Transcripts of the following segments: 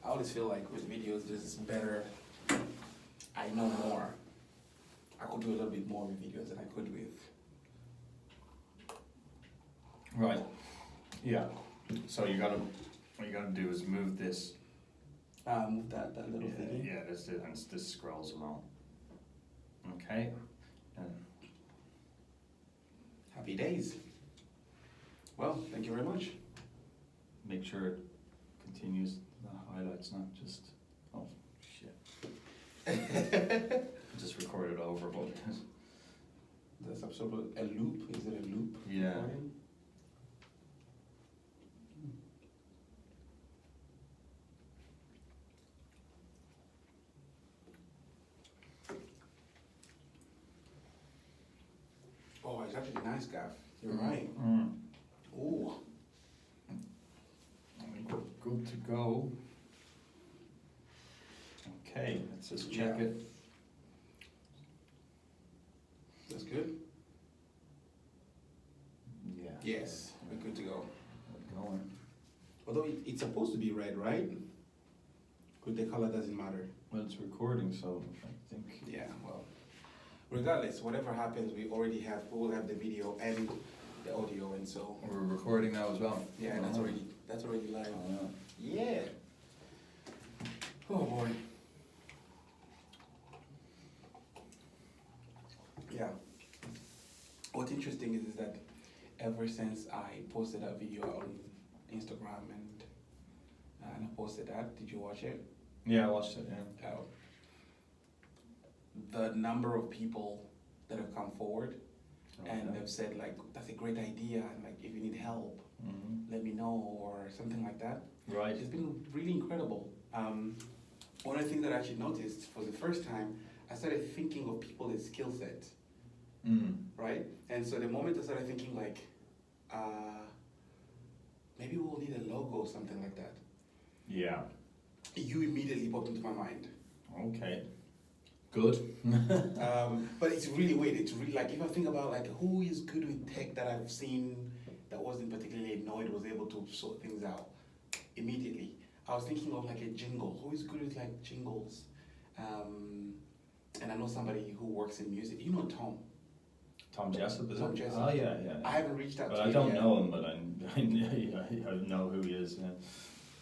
I always feel like with videos, this is better. I know more. I could do a little bit more with videos than I could with. Right. Yeah. So what you gotta do is move this. Move that little thingy. Yeah, this scrolls along. Okay. And Happy days. Well, thank you very much. make sure it continues the highlights, not just, oh, shit. Just record it over, but. That's absolutely a loop. Is it a loop? Yeah. Recording? Oh, it's actually nice, Gav. You're right. Ooh. Good to go. Okay, let's just check Yeah. it. That's good. Yeah. Yes, we're good to go. We're going. Although it's supposed to be red, right? Good, the color doesn't matter. Well, it's recording, so I think. Yeah, well, regardless, whatever happens, we will have the video and the audio, and so We're recording now as well. yeah, that's already live. Oh, Yeah. Oh boy. Yeah. What's interesting is that ever since I posted that video on Instagram and I posted that, did you watch it? yeah, I watched it, yeah. The number of people that have come forward and Okay. they've said like, that's a great idea, and like if you need help, Mhm. let me know, or something like that. Right. It's been really incredible. One of the things that I actually noticed for the first time, I started thinking of people's skill sets, right? And so the moment I started thinking like, maybe we'll need a logo or something like that, Yeah. you immediately popped into my mind. Okay. Good. But it's really weird. It's really like, if I think about like who is good with tech that I've seen that wasn't particularly annoyed, was able to sort things out immediately. I was thinking of like a jingle. Who is good with like jingles? And I know somebody who works in music. You know Tom. Tom Jessup, is Tom it? Jessup. Oh, yeah, yeah. I haven't reached out But to I him don't yet. know him, but I know who he is. Yeah.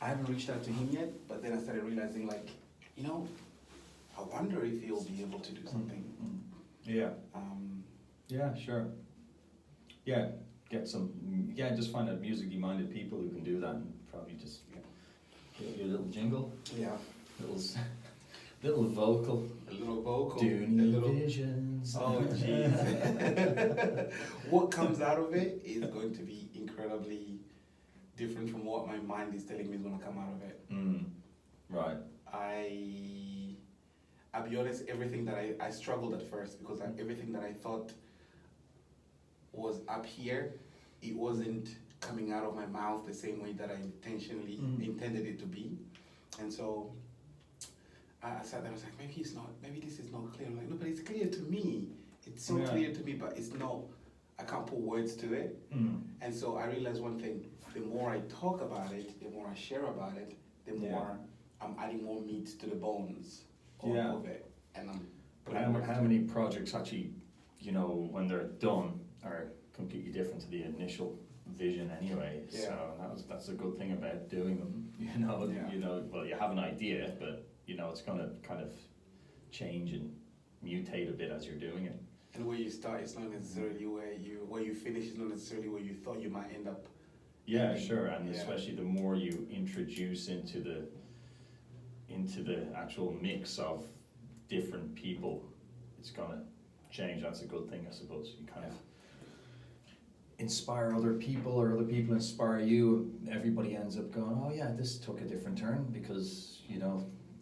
I haven't reached out to him yet, but then I started realizing like, you know, I wonder if he'll be able to do something. Yeah. Um, Yeah, sure. Yeah, just find out musically minded people who can do that, and probably just get your little jingle, yeah, little vocal. a little vocal, Dunia Visions. Oh jeez. What comes out of it is going to be incredibly different from what my mind is telling me is going to come out of it. Right. I'll be honest, everything that I struggled at first because everything that I thought was up here, it wasn't coming out of my mouth the same way that I intentionally intended it to be. And so I sat there, I was like, maybe this is not clear. I'm like, no, but it's clear to me. It's so clear to me, but it's not, I can't put words to it. And so I realized one thing, the more I talk about it, the more I share about it, the more I'm adding more meat to the bones of it. And I'm How many projects actually, when they're done, are completely different to the initial vision anyway? Yeah. So that's a good thing about doing them. Well, you have an idea, but it's gonna kind of change and mutate a bit as you're doing it. And where you start is not necessarily where you finish is not necessarily where you thought you might end up. Yeah, sure, and especially the more you introduce into the actual mix of different people, it's gonna change. That's a good thing, I suppose. You kind of inspire other people, or other people inspire you. Everybody ends up going, oh yeah, this took a different turn because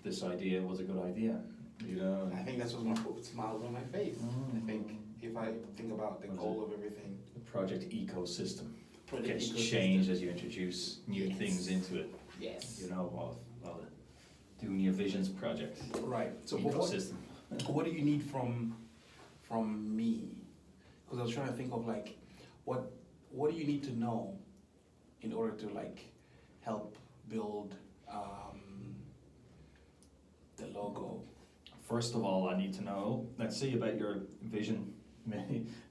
this idea was a good idea. I think that's what's gonna put smiles on my face. I think if I think about the goal of everything. The project ecosystem gets ecosystem. changed as you introduce new things into it. Yes. The Dunia Visions project. Right. So Ecosystem. what do you need from me? Because I was trying to think of like, what do you need to know in order to like help build The logo. First of all, I need to know, let's see about your vision,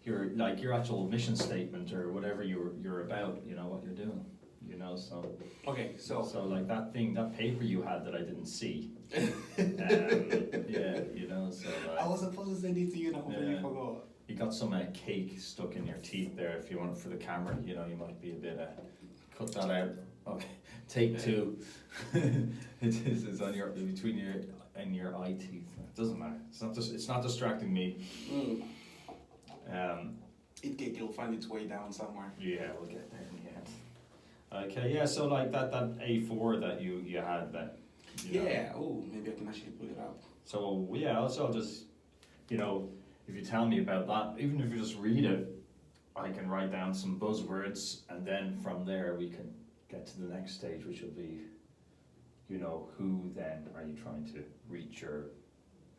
your actual mission statement or whatever you're about, you know, what you're doing, you know, so. Okay, so like that paper you had that I didn't see. Yeah, you know, so I was supposed to send it to you and I completely Yeah. forgot. you got some cake stuck in your teeth there. If you want it for the camera, you know, you might be a bit, cut that out. Okay, take two. It's on between your eye teeth. It doesn't matter. It's not distracting me. It'll find its way down somewhere. Yeah, we'll get there in the end. Okay, yeah. So like that A4 that you had that. Yeah. Oh, maybe I can actually pull it up. So yeah, also I'll just, you know, if you tell me about that, even if you just read it, I can write down some buzzwords, and then from there we can get to the next stage, which will be, you know, who then are you trying to reach, or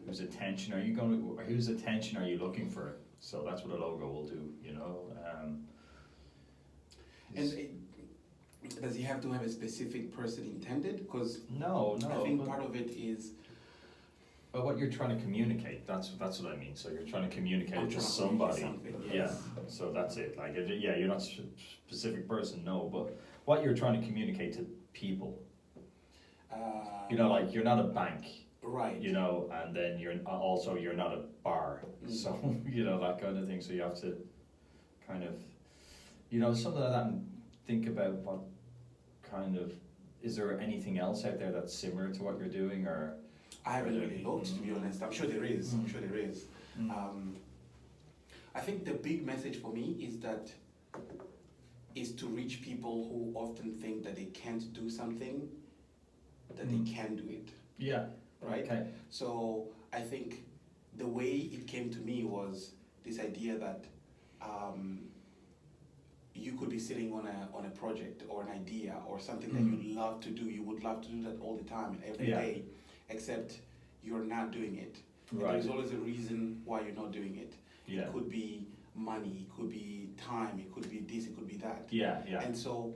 whose attention are you looking for? So that's what a logo will do, you know. Does he have to have a specific person intended? Because no, I think part of it is. But what you're trying to communicate, that's what I mean. So you're trying to communicate it to somebody. Yes. Yeah. So that's it. Like, yeah, you're not a specific person, no. But what you're trying to communicate to people. You know, like you're not a bank. Right. You know, and then you're not a bar. Mm-hmm. So you know, that kind of thing. So you have to kind of, you know, something like that, and think about what kind of, is there anything else out there that's similar to what you're doing, or? I haven't really looked, to be honest. I'm sure there is. I think the big message for me is to reach people who often think that they can't do something, that they can do it. Yeah. Right? Okay. So I think the way it came to me was this idea that you could be sitting on a project or an idea or something that you love to do. You would love to do that all the time and every day. Except you're not doing it. Right. There's always a reason why you're not doing it. Yeah. It could be money, it could be time, it could be this, it could be that. Yeah, yeah. And so,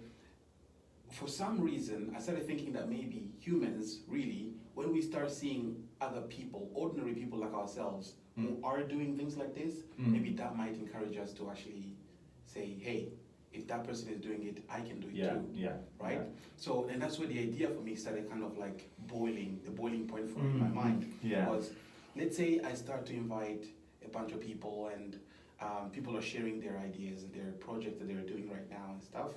for some reason, I started thinking that maybe humans, really, when we start seeing other people, ordinary people like ourselves, who are doing things like this, maybe that might encourage us to actually say, hey, if that person is doing it, I can do it too. Yeah. Right? Yeah. So, and that's where the idea for me started kind of like the boiling point for me in my mind was, let's say I start to invite a bunch of people and people are sharing their ideas and their projects that they're doing right now and stuff.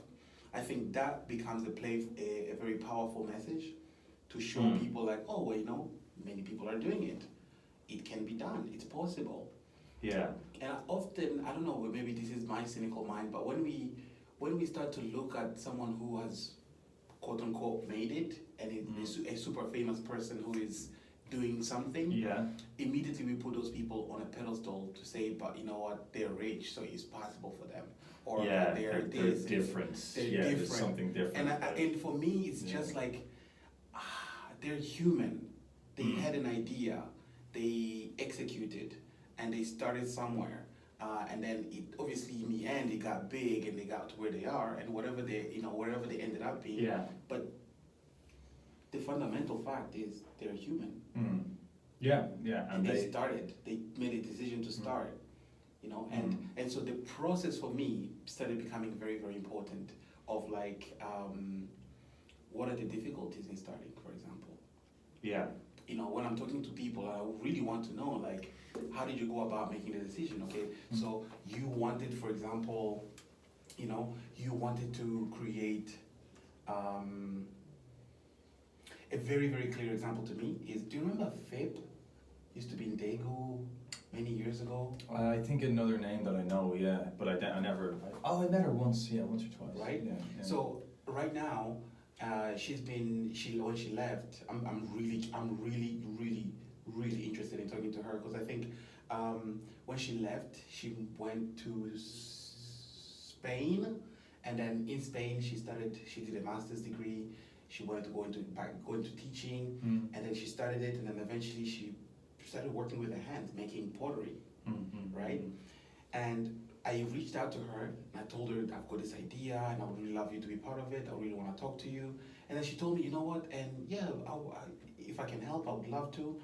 I think that becomes a very powerful message to show people like, oh, well, you know, many people are doing it. It can be done. It's possible. Yeah. And often, I don't know, maybe this is my cynical mind, but when we start to look at someone who has quote unquote made it and is a super famous person who is doing something, immediately we put those people on a pedestal to say, but you know what, they're rich, so it's possible for them. Or they're different. There's something different. And for me, it's just like, they're human. They had an idea, they executed, and they started somewhere. And then obviously in the end it got big and they got to where they are and wherever they ended up being. Yeah. But the fundamental fact is they're human. Yeah. And they started. They made a decision to start. You know, and so the process for me started becoming very, very important of like, what are the difficulties in starting, for example? Yeah. You know, when I'm talking to people, I really want to know, like, how did you go about making the decision, okay? So you wanted, for example, you know, you wanted to create, a very, very clear example to me is, do you remember FIP? Used to be in Daegu many years ago. I think another name that I know, but I never, I met her once or twice. Right? Yeah. So right now, when she left, I'm really interested in talking to her because I think when she left, she went to Spain, and then in Spain she did a master's degree. She wanted to go into teaching, and then she started it, and then eventually she started working with her hands, making pottery, right? And I reached out to her and I told her I've got this idea and I would really love you to be part of it. I really want to talk to you. And then she told me, you know what? And yeah, if I can help, I would love to.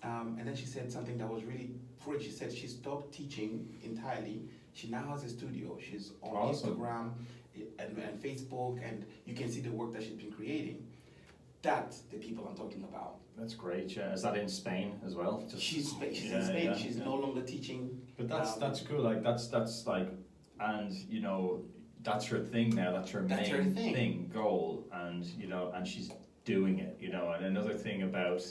And then she said something that was really great. She said she stopped teaching entirely. She now has a studio. She's on Awesome. Instagram and Facebook, and you can see the work that she's been creating. That's the people I'm talking about. That's great. Yeah, is that in Spain as well? She's in Spain. She's no longer teaching. But that's cool. Like that's like, and you know, that's her thing now. That's her main thing, goal, and you know, and she's doing it. You know, and another thing about,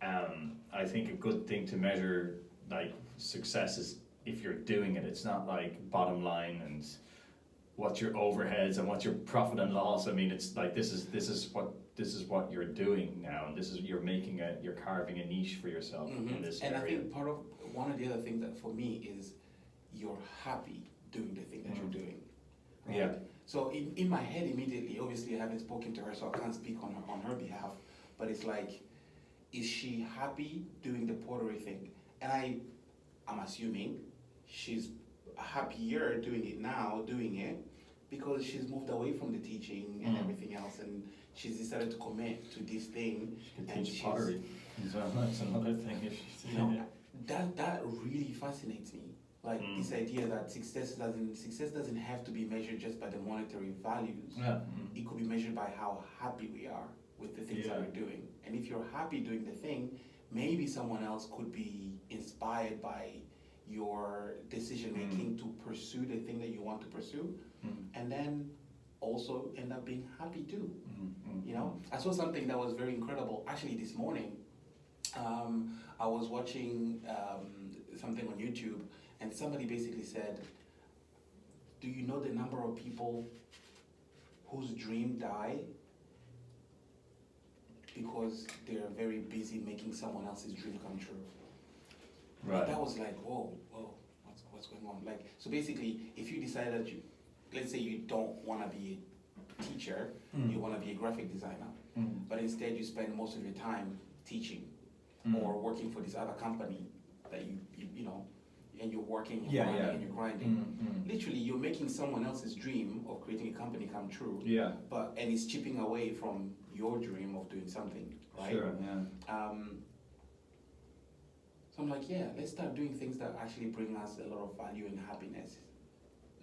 I think a good thing to measure like success is if you're doing it. It's not like bottom line and what's your overheads and what's your profit and loss. I mean, it's like this is what you're doing now, and you're carving a niche for yourself in this area. And I think one of the other things that for me is you're happy doing the thing that you're doing. Right? Yeah. So in my head immediately, obviously I haven't spoken to her, so I can't speak on her behalf. But it's like, is she happy doing the pottery thing? And I'm assuming she's happier doing it because she's moved away from the teaching and everything else, and she's decided to commit to this thing. She can teach pottery. That's another thing. You know, that really fascinates me. Like this idea that success doesn't have to be measured just by the monetary values. Yeah. It could be measured by how happy we are with the things that we're doing. And if you're happy doing the thing, maybe someone else could be inspired by your decision making to pursue the thing that you want to pursue, and then also end up being happy too. You know, I saw something that was very incredible actually this morning. I was watching something on YouTube, and somebody basically said, do you know the number of people whose dream die because they're very busy making someone else's dream come true? Right. That was like, whoa, what's going on? Like, so basically, if you decide that let's say you don't want to be a teacher, you want to be a graphic designer, but instead you spend most of your time teaching or working for this other company that you know, and you're working, and you're grinding. Literally, you're making someone else's dream of creating a company come true. Yeah. And it's chipping away from your dream of doing something, right? Sure. Yeah. So I'm like, let's start doing things that actually bring us a lot of value and happiness.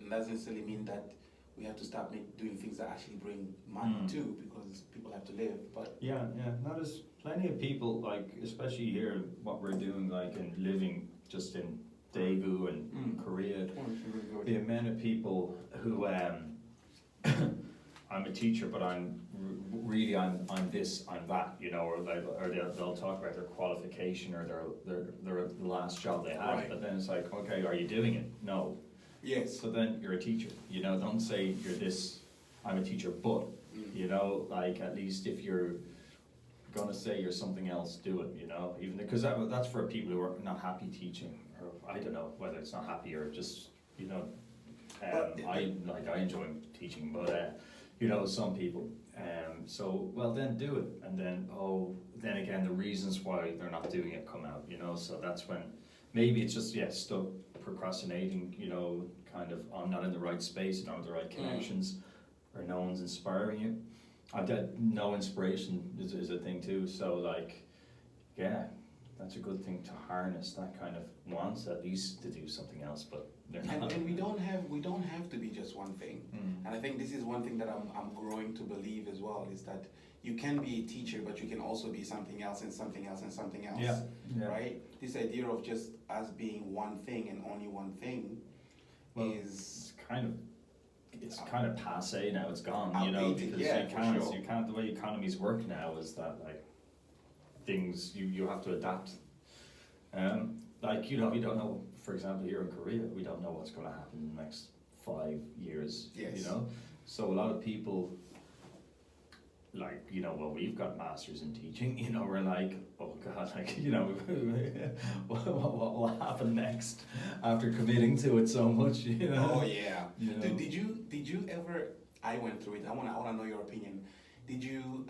And that doesn't necessarily mean that we have to start doing things that actually bring money too, because people have to live. But no, there's plenty of people, like especially here, what we're doing, like in living just in Daegu and Korea. The amount of people who I'm a teacher, but I'm this, I'm that, you know, or they'll talk about their qualification or their last job they had, Right. But then it's like, okay, are you doing it? No. Yes. So then you're a teacher, you know, don't say you're this, I'm a teacher, but, you know, like at least if you're gonna say you're something else, do it, you know, even because that's for people who are not happy teaching, or I don't know whether it's not happy or just, you know, I enjoy teaching, but you know, some people, so well then do it, and then then again the reasons why they're not doing it come out, you know, so that's when maybe it's just stuck procrastinating, you know, kind of I'm not in the right space, not with the right connections, or no one's inspiring you. No inspiration is a thing too, so like, that's a good thing to harness that kind of wants at least to do something else, but and we don't have to be just one thing. And I think this is one thing that I'm growing to believe as well, is that you can be a teacher, but you can also be something else and something else and something else. Yeah. Right? This idea of just us being one thing and only one thing is it's kind of passe now. It's gone, you know, because you can't. The way economies work now is that like things you have to adapt. Like, you know, we don't know. For example, here in Korea, we don't know what's going to happen in the next 5 years. Yes. You know, so a lot of people, like, you know, well, we've got masters in teaching. You know, we're like, oh God, like, you know, what will happen next after committing to it so much? You know. Oh yeah. You know? Did you ever? I went through it. I wanna know your opinion. Did you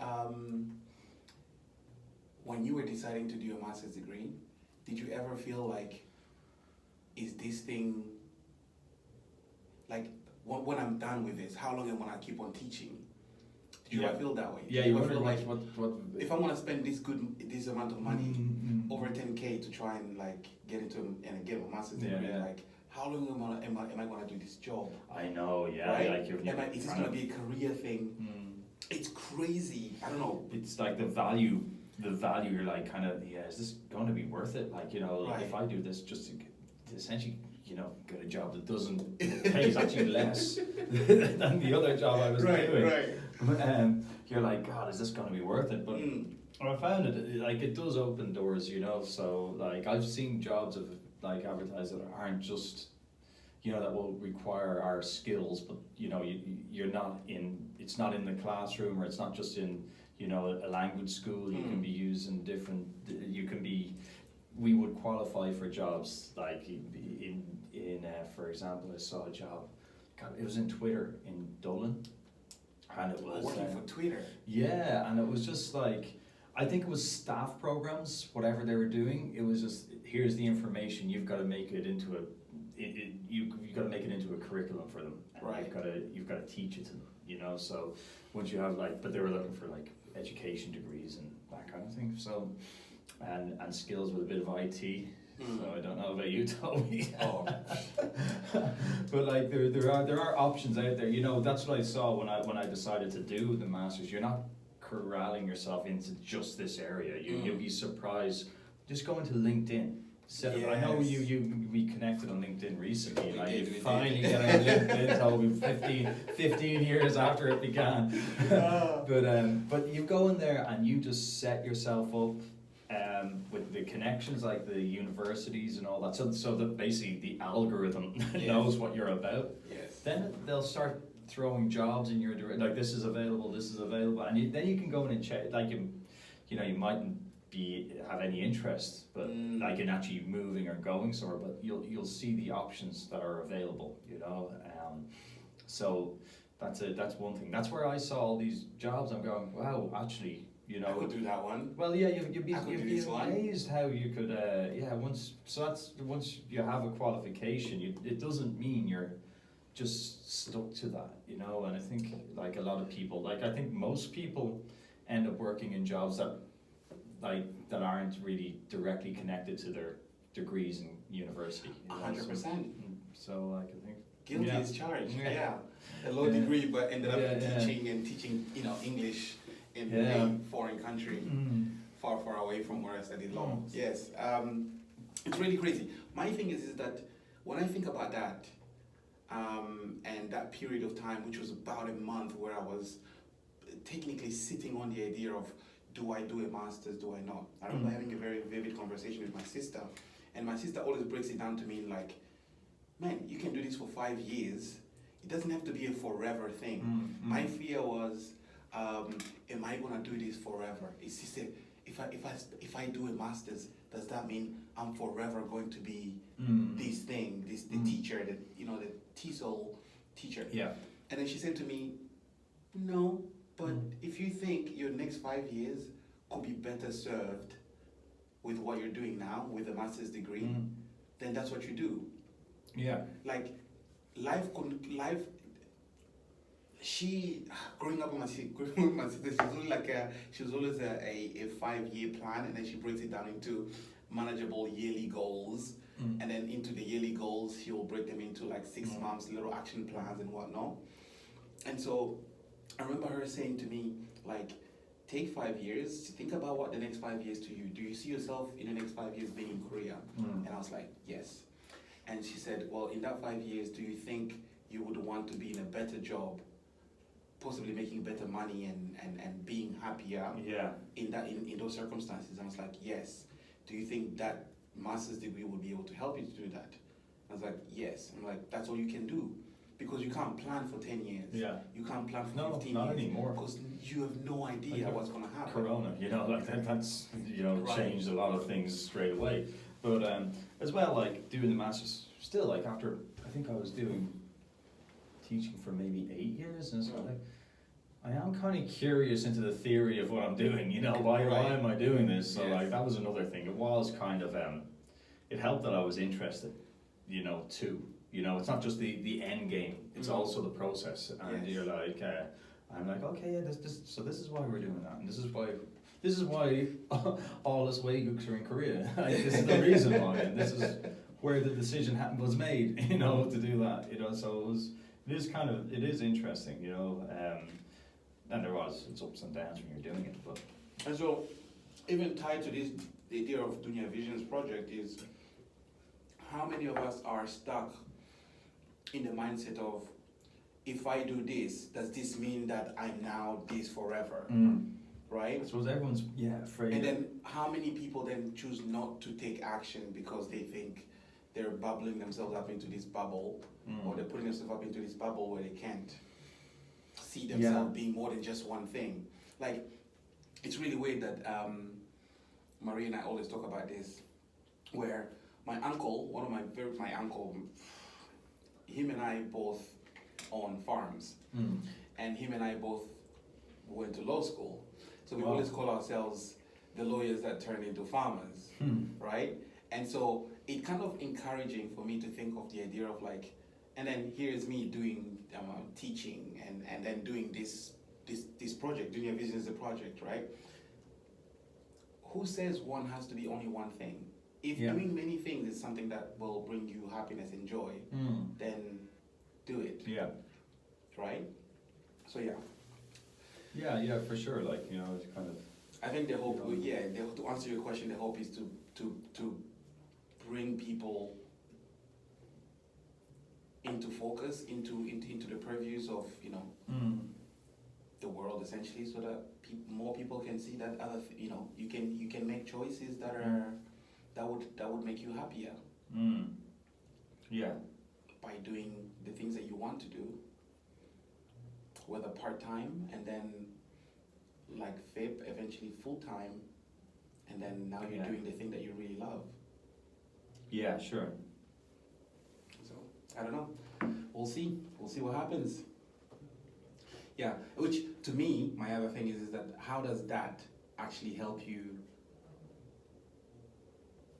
when you were deciding to do a master's degree, did you ever feel like, is this thing like when I'm done with this, how long am I gonna keep on teaching? Did you Yeah. ever feel that way? Yeah, Did you ever wonder feel like what if I'm gonna spend this amount of money, Mm. over 10K to try and like get into and get a master's Yeah, degree, yeah. like how long am I gonna do this job? I know, yeah, Right? like you're Is this gonna be a career thing? Mm. It's crazy. I don't know. It's like the value you're like kind of, yeah, is this going to be worth it? Like, you know, Right. if I do this just to essentially, you know, get a job that doesn't, pays actually less than the other job I was doing. Right. You're like, God, is this going to be worth it? But I found like, it does open doors, you know, so like, I've seen jobs of like advertised that aren't just, you know, that will require our skills, but you know, you're not in, it's not in the classroom, or it's not just in, you know, a language school. You can be using different, we would qualify for jobs like in for example, I saw a job, God, it was in Twitter in Dublin, and it was Working for Twitter. yeah, and it was just like, I think it was staff programs, whatever they were doing. It was just, here's the information, you've got to make it into you've got to make it into a curriculum for them. And Right. You've got to teach it to them, you know. So once you have like, but they were looking for like education degrees and that kind of thing. So and skills with a bit of IT. So I don't know about you, Toby. Oh. But like there are options out there. You know, that's what I saw when I decided to do the masters. You're not corralling yourself into just this area. You'll be surprised. Just go into LinkedIn. I know we connected on LinkedIn recently. We Like did, you we finally did. get on LinkedIn, Toby, 15 years after it began. But you go in there and you just set yourself up with the connections, like the universities and all that. So that basically the algorithm knows what you're about. Yes. Then they'll start throwing jobs in your direction. Like, this is available, and then you can go in and check. Like you know, you mightn't have any interest, but like in actually moving or going somewhere, but you'll see the options that are available, you know. So that's one thing. That's where I saw all these jobs. I'm going, wow, actually, you know. I could do that one. Well, yeah, you'd be this one. amazed how you could. Once you have a qualification, it doesn't mean you're just stuck to that, you know. And I think like a lot of people, like I think most people end up working in jobs that aren't really directly connected to their degrees in university. 100%. So like I think Guilty as charged. Yeah. Yeah. A low degree, but ended up Yeah. teaching, you know, English in a foreign country, far away from where I studied law. Yes. It's really crazy. My thing is that when I think about that, and that period of time, which was about a month, where I was technically sitting on the idea of, do I do a master's, do I not? I remember having a very vivid conversation with my sister, and my sister always breaks it down to me like, man, you can do this for 5 years. It doesn't have to be a forever thing. My fear was, am I gonna do this forever? It's just if I do a master's, does that mean I'm forever going to be this thing, the teacher, the TESOL teacher? Yeah. And then she said to me, no, but if you think your next 5 years could be better served with what you're doing now, with a master's degree, then that's what you do. Yeah. Like, she, growing up with my sister, she was always a 5-year plan, and then she breaks it down into manageable yearly goals, and then into the yearly goals, she will break them into like 6 months, little action plans and whatnot. And so I remember her saying to me, like, take 5 years to think about what the next 5 years to you. Do you see yourself in the next 5 years being in Korea? And I was like, yes. And she said, well, in that 5 years, do you think you would want to be in a better job, possibly making better money and being happier in those circumstances? I was like, yes. Do you think that master's degree will be able to help you to do that? I was like, yes. I'm like, that's all you can do. Because you can't plan for 10 years. Yeah. You can't plan for 15 not years. anymore. Because you have no idea Like what's going to happen. Corona, you know, like that's, you know, Right. changed a lot of things straight away. But as well, like doing the masters, still like after, I think I was doing teaching for maybe 8 years, and so like, I am kind of curious into the theory of what I'm doing, you know, why am I doing this? So like, that was another thing. It was kind of, it helped that I was interested, you know, too. You know, it's not just the end game, it's also the process. And Yes. you're like, I'm like, okay, yeah, so this is why we're doing that, and this is why all us Waygooks are in Korea. Like, this is the reason why, and this is where the decision was made, you know, to do that, you know. So it is interesting, you know, and it's ups and downs when you're doing it, but. And so, even tied to this, the idea of Dunia Visions project is, how many of us are stuck in the mindset of, if I do this, does this mean that I'm now this forever? Right? I suppose everyone's afraid. And then how many people then choose not to take action because they think they're bubbling themselves up into this bubble, or they're putting themselves up into this bubble where they can't see themselves being more than just one thing. Like, it's really weird that Marie and I always talk about this, where my uncle, my uncle, him and I both own farms, and him and I both went to law school. So we always call ourselves the lawyers that turned into farmers, right? And so it kind of encouraging for me to think of the idea of like, and then here's me doing teaching and then doing this project. Dunia Visions is a project, right? Who says one has to be only one thing? If doing many things is something that will bring you happiness and joy, then do it. Yeah. Right? So Yeah, for sure. Like, you know, it's kind of. I think the hope, to answer your question, the hope is to bring people into focus, into the purviews of, you know, the world essentially, so that more people can see that you can make choices that would make you happier. Yeah. By doing the things that you want to do, whether part-time and then like FIP, eventually full-time, and then now you're doing the thing that you really love. Yeah, sure. So, I don't know. We'll see what happens. Yeah, which to me, my other thing is that how does that actually help you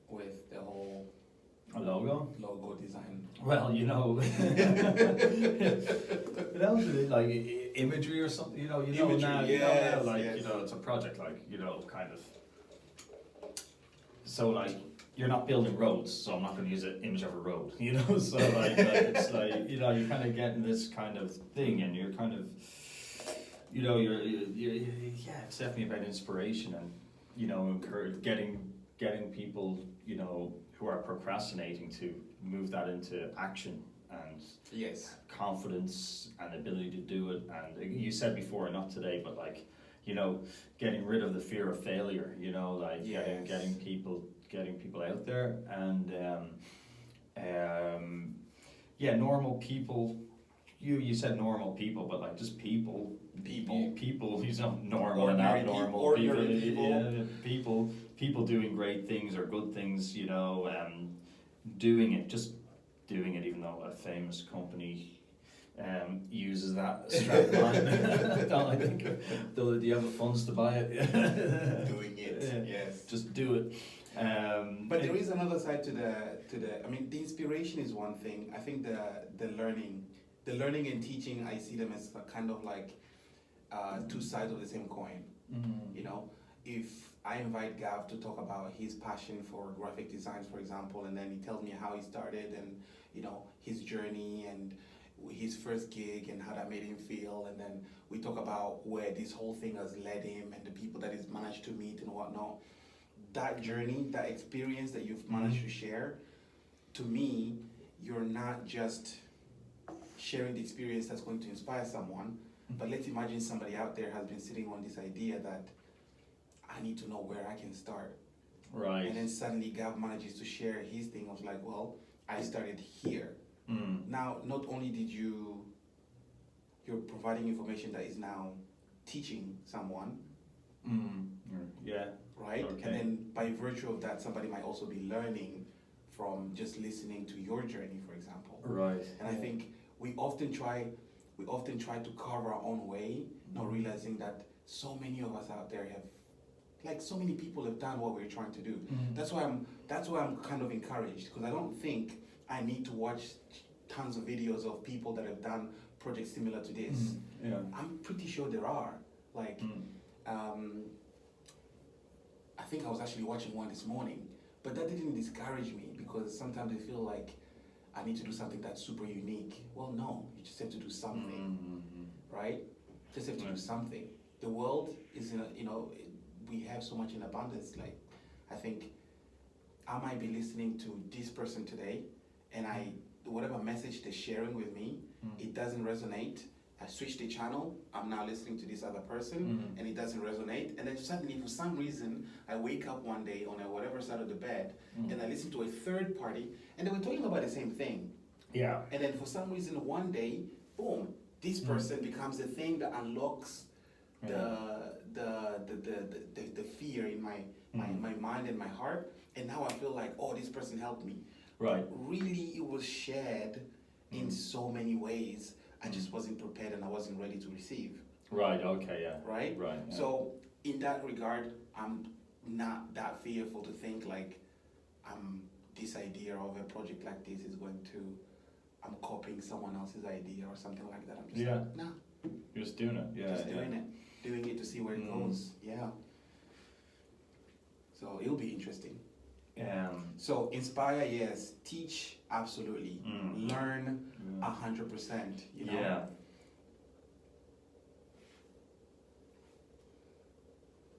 with the whole logo design? Well, you know, it helps with like imagery or something. You know now, like, you know, it's a project, like, you know, kind of. So like, you're not building roads, so I'm not going to use an image of a road. You know, so like it's like, you know, you're kind of getting this kind of thing, and you're kind of, you know, you're it's definitely about inspiration and, you know, getting people, you know, who are procrastinating to move that into action and confidence and ability to do it. And you said before, not today, but like, you know, getting rid of the fear of failure, you know, like getting people out there, and normal people. You said normal people, but like just people, he's not normal and abnormal people doing great things or good things, you know, doing it, even though a famous company uses that strap line. I think, though, do you have the funds to buy it? Doing it, yes. Just do it. But there is another side to the. I mean, the inspiration is one thing. I think the learning and teaching, I see them as kind of like two sides of the same coin. You know, if I invite Gav to talk about his passion for graphic designs, for example, and then he tells me how he started and, you know, his journey and his first gig and how that made him feel, and then we talk about where this whole thing has led him and the people that he's managed to meet and whatnot. That journey, that experience that you've managed to share, to me, you're not just sharing the experience that's going to inspire someone, but let's imagine somebody out there has been sitting on this idea that I need to know where I can start. Right. And then suddenly Gav manages to share his thing of like, well, I started here. Now, not only did you're providing information that is now teaching someone. Yeah. Right? Okay. And then by virtue of that, somebody might also be learning from just listening to your journey, for example. Right. And I think we often try to carve our own way, not realizing that so many of us out there have, like, so many people have done what we're trying to do. That's why I'm kind of encouraged, because I don't think I need to watch tons of videos of people that have done projects similar to this? Yeah. I'm pretty sure there are. Like, I think I was actually watching one this morning, but that didn't discourage me because sometimes I feel like I need to do something that's super unique. Well, no, you just have to do something, right? Just have to do something. The world is in a, we have so much in abundance. Like, I think I might be listening to this person today, and whatever message they're sharing with me, it doesn't resonate. I switch the channel, I'm now listening to this other person, and it doesn't resonate. And then suddenly, for some reason, I wake up one day on whatever side of the bed, and I listen to a third party, and they were talking about the same thing. Yeah. And then for some reason, one day, boom, this person becomes the thing that unlocks the fear in my mind and my heart. And now I feel like, oh, this person helped me. Right. Really, it was shared in so many ways. I just wasn't prepared and I wasn't ready to receive. Right, okay, yeah. Right? Right. Yeah. So in that regard, I'm not that fearful to think like this idea of a project like this is going to, I'm copying someone else's idea or something like that. I'm just like, nah. You're just doing it, yeah. Just doing it to see where it goes, yeah. So it'll be interesting. So inspire, yes. Teach, absolutely. Learn, 100%. Yeah.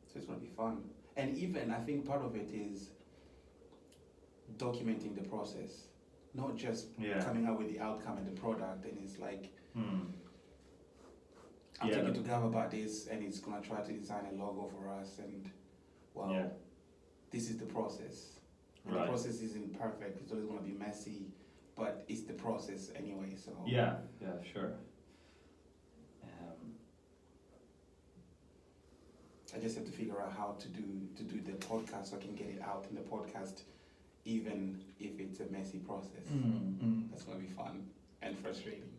So it's gonna be fun, and even I think part of it is documenting the process, not just coming out with the outcome and the product. And it's like, I'm talking to Gavin about this, and he's gonna try to design a logo for us, and this is the process. And the process isn't perfect, it's always going to be messy, but it's the process anyway, so. Yeah, sure. I just have to figure out how to do the podcast so I can get it out in the podcast, even if it's a messy process. That's going to be fun and frustrating.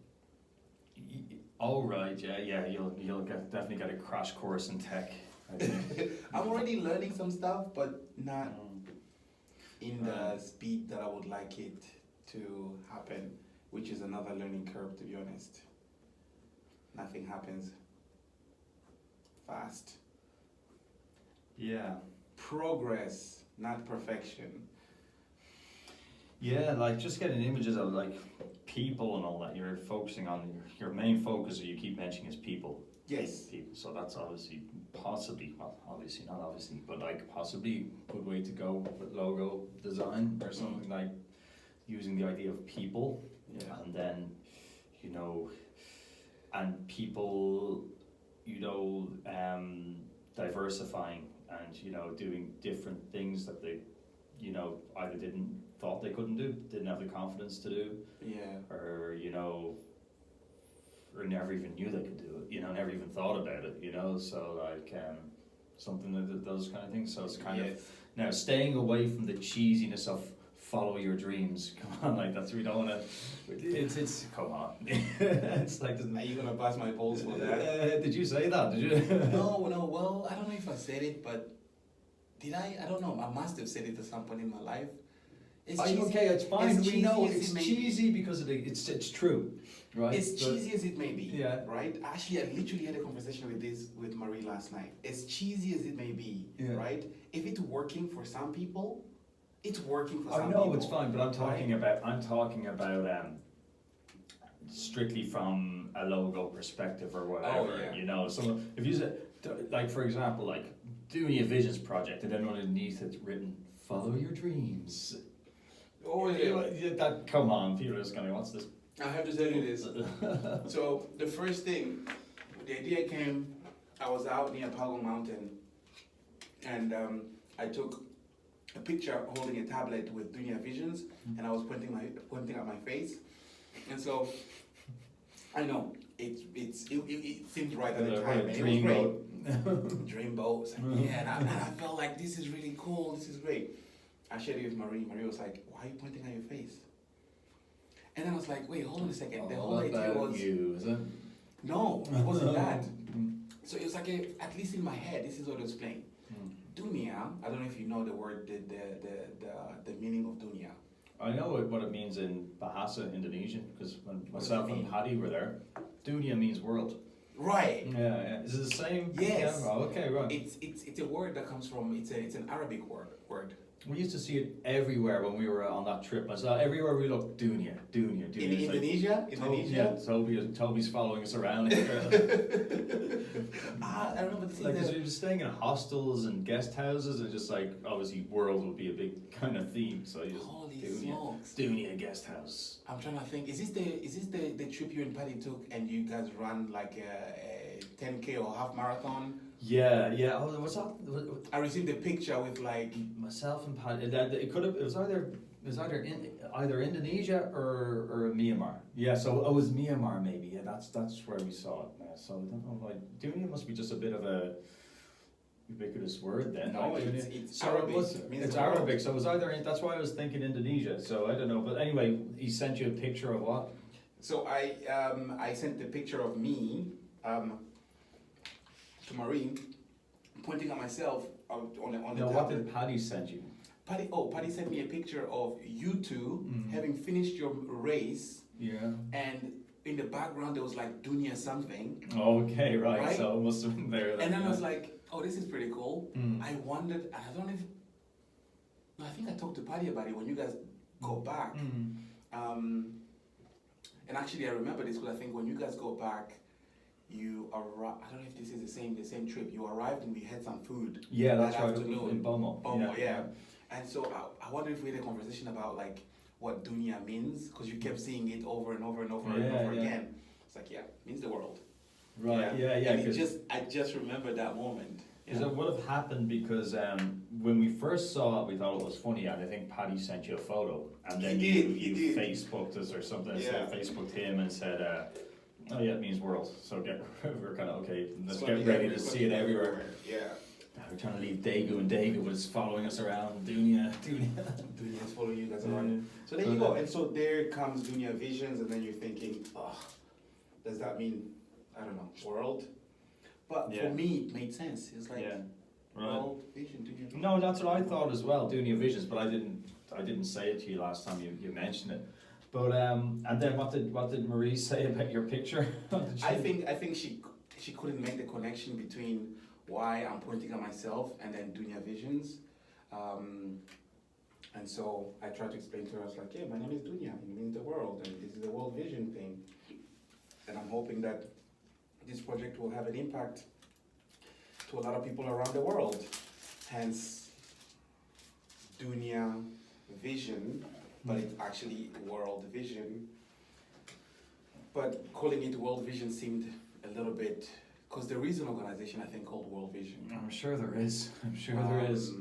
Oh, right, yeah, you'll definitely get a crash course in tech, I think. I'm already learning some stuff, but not in the speed that I would like it to happen, which is another learning curve, to be honest. Nothing happens fast. Yeah. Progress, not perfection. Yeah, like just getting images of like people and all that. You're focusing on your main focus, you keep mentioning, is people. Yes. People. So that's obviously possibly, well, obviously not obviously, but like possibly a good way to go with logo design or something, like using the idea of people, and then and people, diversifying and doing different things that they either thought they couldn't do, didn't have the confidence to do, or or never even knew they could do it, never even thought about it, so like something like those kind of things. So it's kind of now staying away from the cheesiness of follow your dreams. Come on, like that's, we don't want to. It's come on. It's like, are you gonna bust my balls for that? Did you say that? Did you? No. Well, I don't know if I said it, but did I? I don't know. I must have said it at some point in my life. It's okay, it's fine. We know it's cheesy because it's true, right? As cheesy as it may be, right? Actually, I literally had a conversation with Marie last night. As cheesy as it may be, right? If it's working for some people, it's working for some people. I know it's fine, but I'm talking about strictly from a logo perspective or whatever. So if you say, like for example, like Dunia Visions project, and then underneath it's written, "Follow your dreams." Oh yeah. That, come on, people are just going, what's this? I have to tell you this. So the first thing, the idea came, I was out near Pago Mountain, and I took a picture holding a tablet with Dunia Visions, and I was pointing at my face, and so I know it seemed right at the time. It was great. Dreamboat. And I felt like this is really cool. This is great. I shared it with Marie. Marie was like, "Why are you pointing at your face?" And then I was like, "Wait, hold on a second." The whole idea was you, is it? No, it wasn't that. So it was like at least in my head, this is what it was playing. Dunia. I don't know if you know the word, the meaning of dunia. I know what it means in Bahasa, Indonesian, because when What does myself it and mean? Paddy were there, Dunia means world. Right. Yeah. Is it the same? Yes. Yeah, oh, okay, right. It's a word that comes from, it's an Arabic word. We used to see it everywhere when we were on that trip. I saw everywhere we looked, Dunia. In It's like, Indonesia? Toby's following us around. I remember this Like, because we were staying in hostels and guest houses, and just like, obviously, world would be a big kind of theme. So you just, Holy Dunia, smokes. Dunia guest house. I'm trying to think. Is this the trip you and Patty took and you guys ran like a 10K or half marathon? Yeah. Oh, what's that? I received a picture with like Myself and Pat. It could have. It was either either Indonesia or Myanmar. Yeah. So it was Myanmar maybe. Yeah. That's where we saw it. So I don't know. Like Dunia must be just a bit of a ubiquitous word then. no, like, it's so Arabic. it means it's the world. Arabic. So it was either. That's why I was thinking Indonesia. So I don't know. But anyway, he sent you a picture of what? So I sent the picture of me to Maureen, pointing at myself on the No. tablet. What did Paddy send you? Patty sent me a picture of you two Mhm. having finished your race, Yeah. and in the background there was like Dunia something, Okay. Right. Right? So it must have been there. and then I was like, oh, this is pretty cool. Mm. I wondered, and I don't know if, no, I think I talked to Patty about it when you guys go back. Mm. And actually, I remember this because I think when you guys go back, you arrive. I don't know if this is the same trip. You arrived and we had some food. Yeah, that's that right. afternoon. In Bomo. Bomo, yeah. And so I wonder if we had a conversation about like what dunya means, because you kept seeing it over and over and over and over Yeah. again. It's like, yeah, it means the world. Right. Yeah. And Because I just remember that moment. it would have happened because when we first saw it, we thought it was funny, and I think Paddy sent you a photo, and then He you did. Facebooked us or something. Yeah. So Facebooked him and said, "Oh yeah, it means world." So we're kind of okay. Let's It's get gonna be ready to it's see gonna it be everywhere. Yeah. We're trying to leave Daegu, and Daegu was following us around. Dunia. Dunya's following you guys around. Yeah. So there you go. And so there comes Dunia Visions, and then you're thinking, oh, does that mean, I don't know, world? But Yeah. for me, it made sense. It's like Yeah. Right. world, vision, Dunia Visions. No, that's what I thought as well. Dunia Visions, but I didn't say it to you last time you mentioned it. But and then what did Marie say about your picture? What did she- I think she couldn't make the connection between why I'm pointing at myself and then Dunia Visions. And so I tried to explain to her, I was like, yeah, my name is Dunia, it means the world, and this is the world vision thing. And I'm hoping that this project will have an impact to a lot of people around the world. Hence, Dunia Vision, but it's actually World Vision. But calling it World Vision seemed a little bit, because there is an organization I think called World Vision. I'm sure there is. I'm sure there is.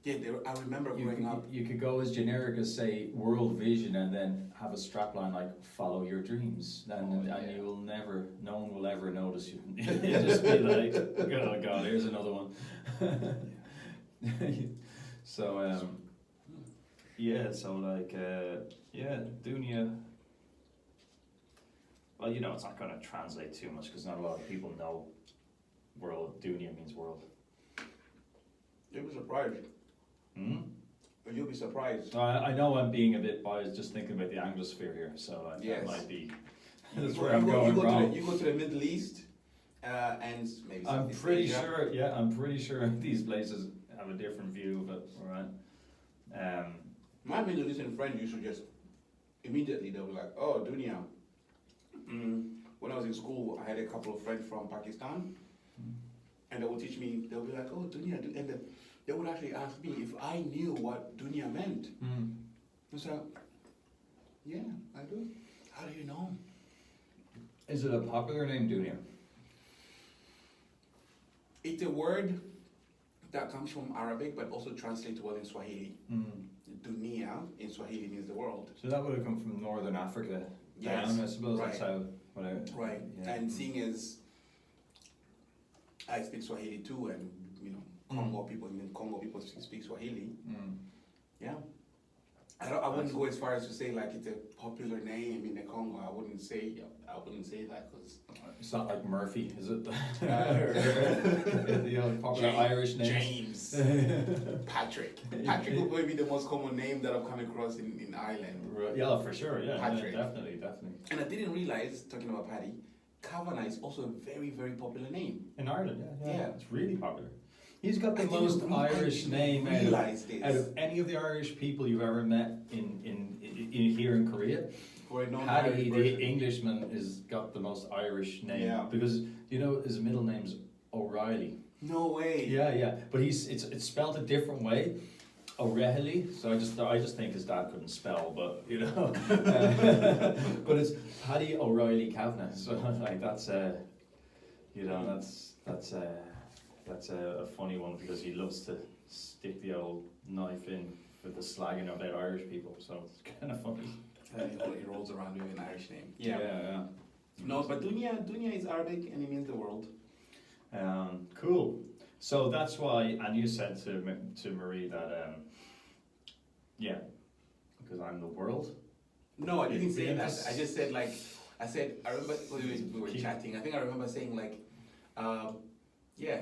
Yeah, I remember growing up. You could go as generic as say World Vision and then have a strapline like "Follow your dreams," and you will never, no one will ever notice you. You'll just be like, "Oh God, here's another one." So yeah, so like Dunia. Well, you know, it's not going to translate too much because not a lot of people know world. Dunia means world. You'll be surprised. Hmm? You'll be surprised. I know I'm being a bit biased just thinking about the Anglosphere here, so Yes. that might be You that's go- where you I'm go- going wrong. You go to the Middle East, and maybe I'm Southeast pretty Asia. sure. Yeah, I'm pretty sure these places have a different view of it. All right. My Middle Eastern friends used to just immediately they'll be like, "Oh, Dunia." When I was in school, I had a couple of friends from Pakistan, and they would teach me. They'll be like, "Oh, Dunia," and they would actually ask me if I knew what Dunia meant. I said, "Yeah, I do." How do you know? Is it a popular name, Dunia? It's a word that comes from Arabic, but also translates well in Swahili. Dunia in Swahili means the world. So that would have come from Northern Africa Yes, down, I suppose. right. That's how. Whatever. Right. Yeah. And seeing as I speak Swahili too, and Congo people speak Swahili. Yeah. I wouldn't go as far as to say like it's a popular name in the Congo. I wouldn't say that because It's not like Murphy, is it? Popular James, Irish name. James, Patrick. Patrick would probably be the most common name that I've come across in Ireland. Right, yeah, for sure. Yeah, Patrick. definitely. And I didn't realize, talking about Paddy, Kavanagh is also a very, very popular name. In Ireland, yeah. Yeah. It's really popular. He's got the I didn't most Irish name out of any of the Irish people you've ever met in here in Korea. For a non-Irish Paddy, the person. Englishman, is got the most Irish name Yeah. because his middle name's O'Reilly. No way. Yeah, but it's spelled a different way, O'Reilly. So I just think his dad couldn't spell, but but it's Paddy O'Reilly Kavanagh. So like that's that's a funny one because he loves to stick the old knife in for the slagging about Irish people. So it's kind of funny. He rolls around with an Irish name. Yeah. No, but Dunia is Arabic and it means the world. Cool. So that's why, and you said to Marie that, because I'm the world. No, I didn't say that. Yes. I just said I remember when we were chatting, I think I remember saying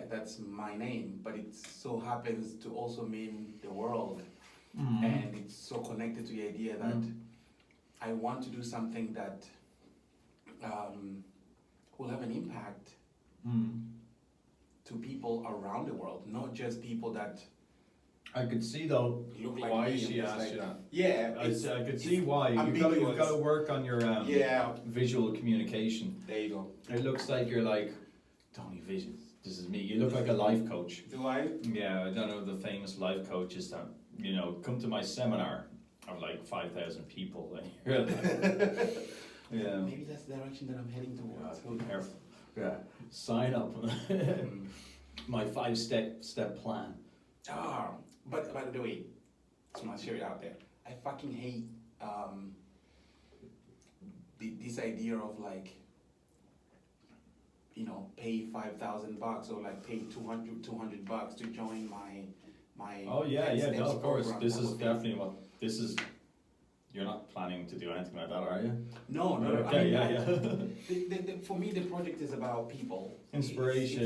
that's my name, but it so happens to also mean the world. Mm-hmm. And it's so connected to the idea that I want to do something that will have an impact to people around the world, not just people that I could see though look like why me. she I'm just asked you that. Yeah, I could see why. You've ambiguous. got to work on your visual communication. There you go. It looks like you're like Dunia Visions. This is me. You look like a life coach. Do I? Yeah, I don't know the famous life coaches that come to my seminar of like 5,000 people. And you're like, yeah. Maybe that's the direction that I'm heading towards. Be careful. Yeah. Sign up. My 5-step plan. But by the way, so I'll share it out there. I fucking hate this idea of pay $5,000 or pay $200 to join my. Oh yeah, no, of course. program This type is of thing. definitely what this is. You're not planning to do anything like that, are you? No. Okay, I mean, for me, the project is about people. Inspiration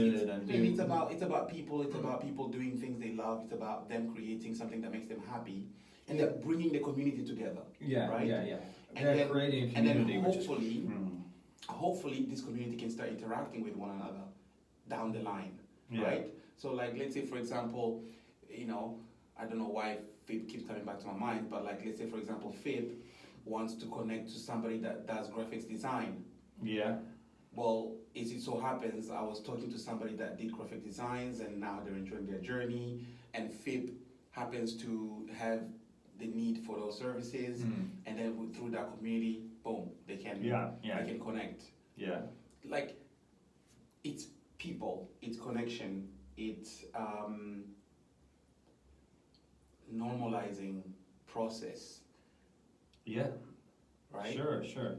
It's about people. It's about people doing things they love. It's about them creating something that makes them happy, and they're bringing the community together. Yeah, right? Yeah. And They're then, creating a and community, then which is hopefully this community can start interacting with one another down the line, Yeah. right? So let's say for example, I don't know why FIP keeps coming back to my mind, but let's say for example FIP wants to connect to somebody that does graphics design. Yeah. Well, as it so happens, I was talking to somebody that did graphic designs and now they're enjoying their journey, and FIP happens to have the need for those services, and then through that community, boom, they can they can connect. Yeah. It's people, it's connection, it's normalizing process. Yeah. Right? Sure.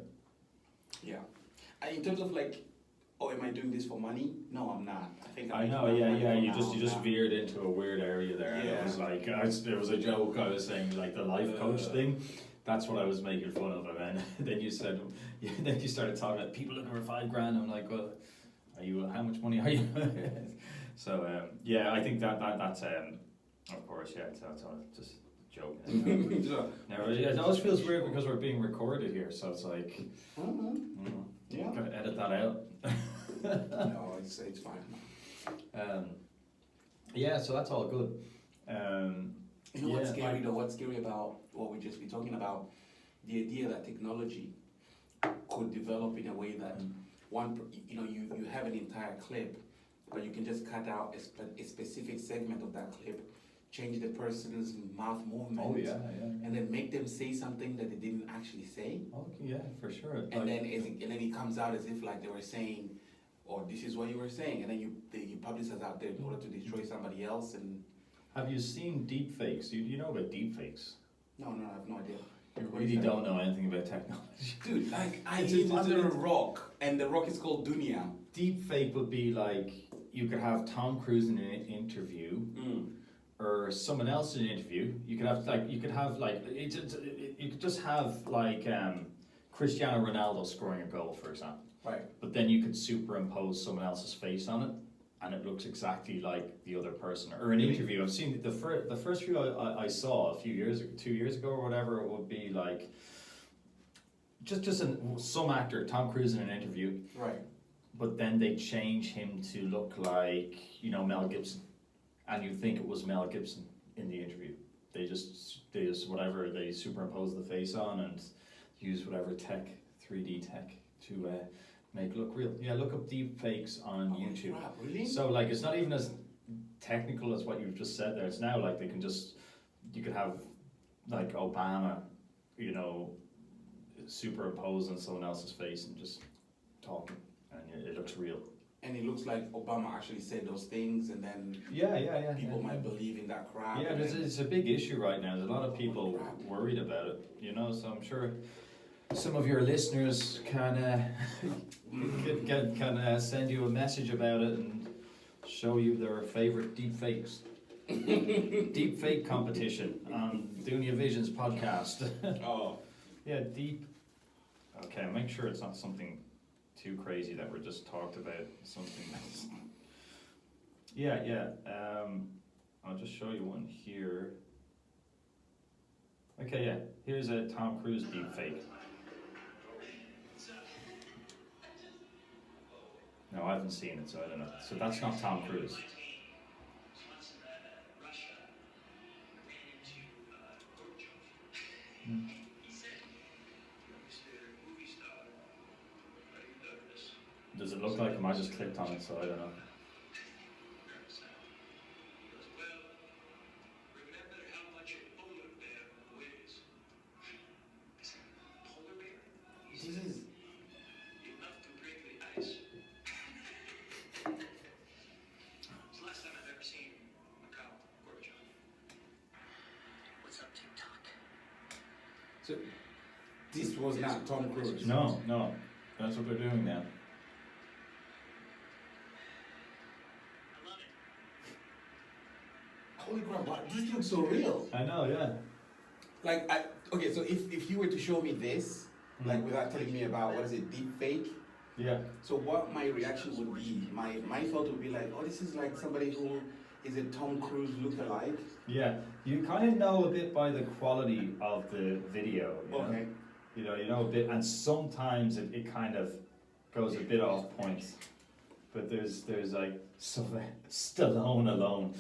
Yeah. And in terms of am I doing this for money? No, I'm not. I think I know, making yeah. money You for just now. veered into a weird area there. And it was there was a joke I was saying, the life coach thing. That's what I was making fun of, and then you said, then you started talking about people looking for $5,000. I'm like, well, how much money are you? So I think that's of course, it's just joking. It always feels weird because we're being recorded here, so it's like, Yeah. gotta edit that out. No, it's fine. So that's all good. What's scary though? What's scary about what we just been talking about? The idea that technology could develop in a way that you have an entire clip, but you can just cut out a specific segment of that clip, change the person's mouth movement, and then make them say something that they didn't actually say. Oh yeah, for sure. And then it comes out as if they were saying, "Oh, this is what you were saying," and then you publish it out there in order to destroy somebody else. And have you seen deepfakes? You know about deepfakes? no, I have no idea. You really don't know anything about technology. Dude, I live under a rock, and the rock is called Dunia. Deepfake would be you could have Tom Cruise in an interview, or someone else in an interview. You could have like you could you could just have like Cristiano Ronaldo scoring a goal, for example. Right. But then you could superimpose someone else's face on it, and it looks exactly like the other person. Or an interview. I've seen the first few I saw a few years, 2 years ago or whatever. It would be like some actor, Tom Cruise, in an interview. Right. But then they change him to look like, you know, Mel Gibson, and you think it was Mel Gibson in the interview. They just whatever, they superimpose the face on and use whatever 3D tech to make look real. Yeah, look up deep fakes on YouTube. Crap, really? So like, it's not even as technical as what you've just said there. It's now like you could have like Obama, you know, superimpose on someone else's face and just talking, and it looks real. And it looks like Obama actually said those things, and then people might believe in that crap. Yeah, it's a big issue right now. There's a lot of people worried about it, you know, so I'm sure some of your listeners can send you a message about it and show you their favorite deep fakes. Deep fake competition on Dunia Visions podcast. Oh. Yeah, deep. Okay, make sure it's not something too crazy that we just talked about. Something that's... Yeah. I'll just show you one here. Okay, yeah. Here's a Tom Cruise deep fake. No, I haven't seen it, so I don't know. So that's not Tom Cruise. Does it look like him? I just clicked on it, so I don't know. This is... So, this was not Tom Cruise. No, that's what they're doing now. Holy crap, what? This looks so real. I know, yeah. Like, okay, so if you were to show me this, like without telling me about, what is it, deep fake? Yeah. So what my reaction would be, my thought would be like, oh, this is like somebody who is a Tom Cruise lookalike. Yeah, you kind of know a bit by the quality of the video. Okay. You know a bit, and sometimes it kind of goes a bit off point. But there's like Stallone alone.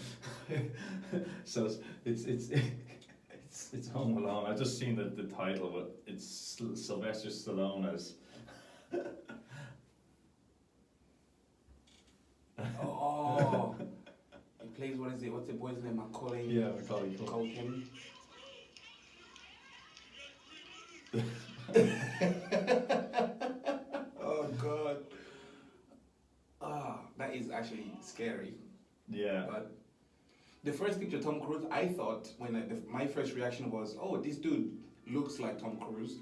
So it's Home Alone. I've just seen the title, but it's Sylvester Stallone as. Oh. He plays, what is it? What's the boy's name? Macaulay. Yeah, Macaulay Culkin. Oh God. That is actually scary. Yeah. But the first picture, Tom Cruise, I thought my first reaction was, oh, this dude looks like Tom Cruise,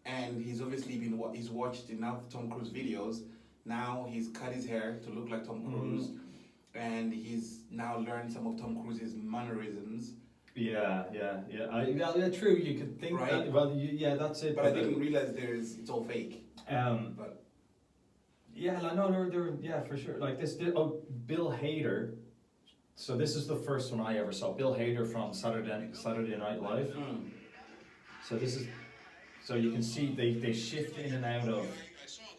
and he's obviously he's watched enough Tom Cruise videos. Now he's cut his hair to look like Tom Cruise, and he's now learned some of Tom Cruise's mannerisms. Yeah, true. You could think right? that. Well, that's it. But I didn't realize it's all fake. But yeah, I know yeah, for sure. Like this, Bill Hader. So this is the first one I ever saw. Bill Hader from Saturday Night Live. So this is, so you can see they shift in and out of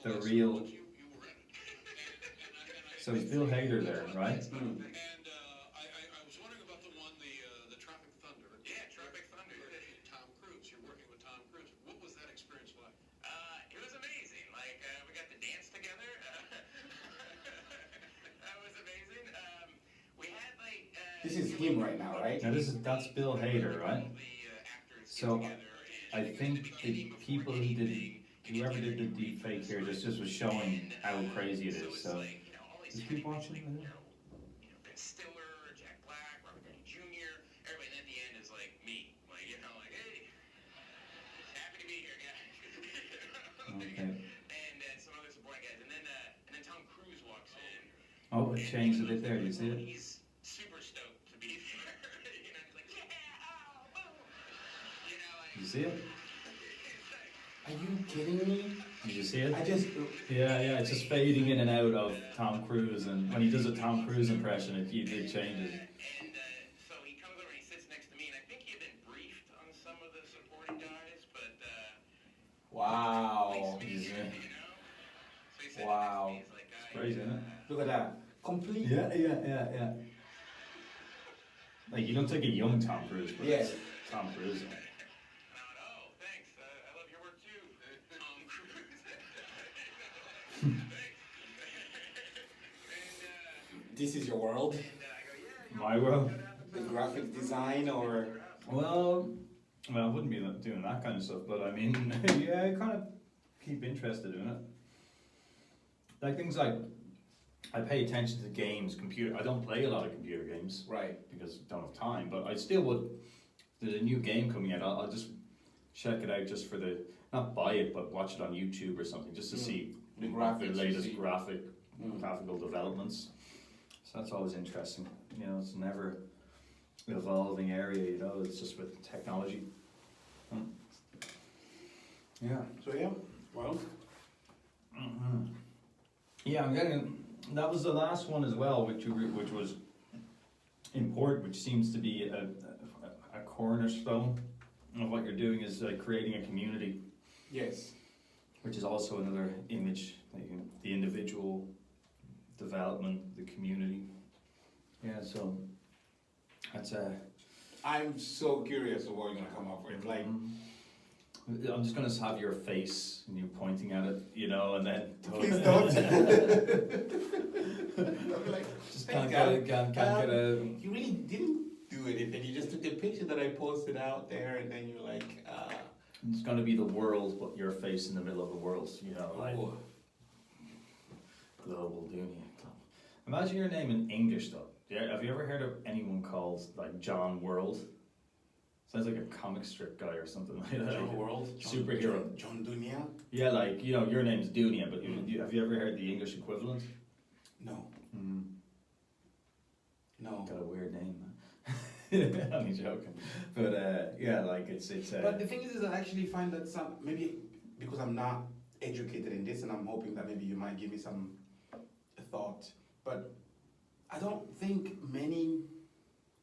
the real. So it's Bill Hader there, right? And I was wondering about the Tropic Thunder. Yeah, Tropic Thunder. Tom Cruise. You're working with Tom Cruise. What was that experience like? It was amazing. Like, we got to dance together. That was amazing. We had like. This is him right now, right? Now that's Bill Hader, right? So I think the people whoever did the deep fake here, this just was showing how crazy it is. So just keep watching. Ben Stiller, Jack Black, Robert Downey Jr. Everybody, and at the end is like me, like hey, happy to be here, guys. Okay. And some other supporting guys, and then Tom Cruise walks in. Oh, it changed a bit there. You see it? He's super stoked to be there. you see it? Are you kidding me? Did you see it? I just. Yeah, it's just fading in and out of Tom Cruise, and when he does a Tom Cruise impression, it changes. And so he comes over and he sits next to me, and I think he had been briefed on some of the supporting guys, but Wow. He's, you know. So he sits Wow. next to me, he's like, crazy, isn't it? Look at that. Complete. Yeah. Like, he looks like a young Tom Cruise, but Yes. it's Tom Cruise. And I went, oh, thanks. I love your work too, Tom Cruise. Thanks. And This is your world. I go, yeah. My world. The graphic design, or Well, I wouldn't be doing that kind of stuff, but I mean, yeah, I kind of keep interested in it. Like things like, I pay attention to games, I don't play a lot of computer games right. because I don't have time, but I still would, there's a new game coming out, I'll just check it out just for not buy it, but watch it on YouTube or something, just to see The what the graphics, latest see. graphical developments. So that's always interesting. You know, it's never evolving area, you know, it's just with technology. Yeah. So yeah, well, Yeah, I'm getting. That was the last one as well, which was important, which seems to be a cornerstone of what you're doing is creating a community, yes. which is also another image, like the individual development, the community. Yeah, so that's I'm so curious of what you're gonna come up with. Like, I'm just gonna have your face and you pointing at it, you know, and then please don't. I'm like, just "Hey, can't Gavin, get a. you really didn't do anything. You just took the picture that I posted out there, and then you're like, It's gonna be the world, but your face in the middle of the world, you know, like oh. global Dunia. Imagine your name in English though. Yeah, have you ever heard of anyone called like John World? Sounds like a comic strip guy or something like that. John World, Superhero. John Dunia. Yeah, like you know, your name's Dunia, but have you ever heard the English equivalent? No, no. Got a weird name, man. I'm only joking, but yeah, like it's. But the thing is I actually find that maybe because I'm not educated in this, and I'm hoping that maybe you might give me some thought. But I don't think many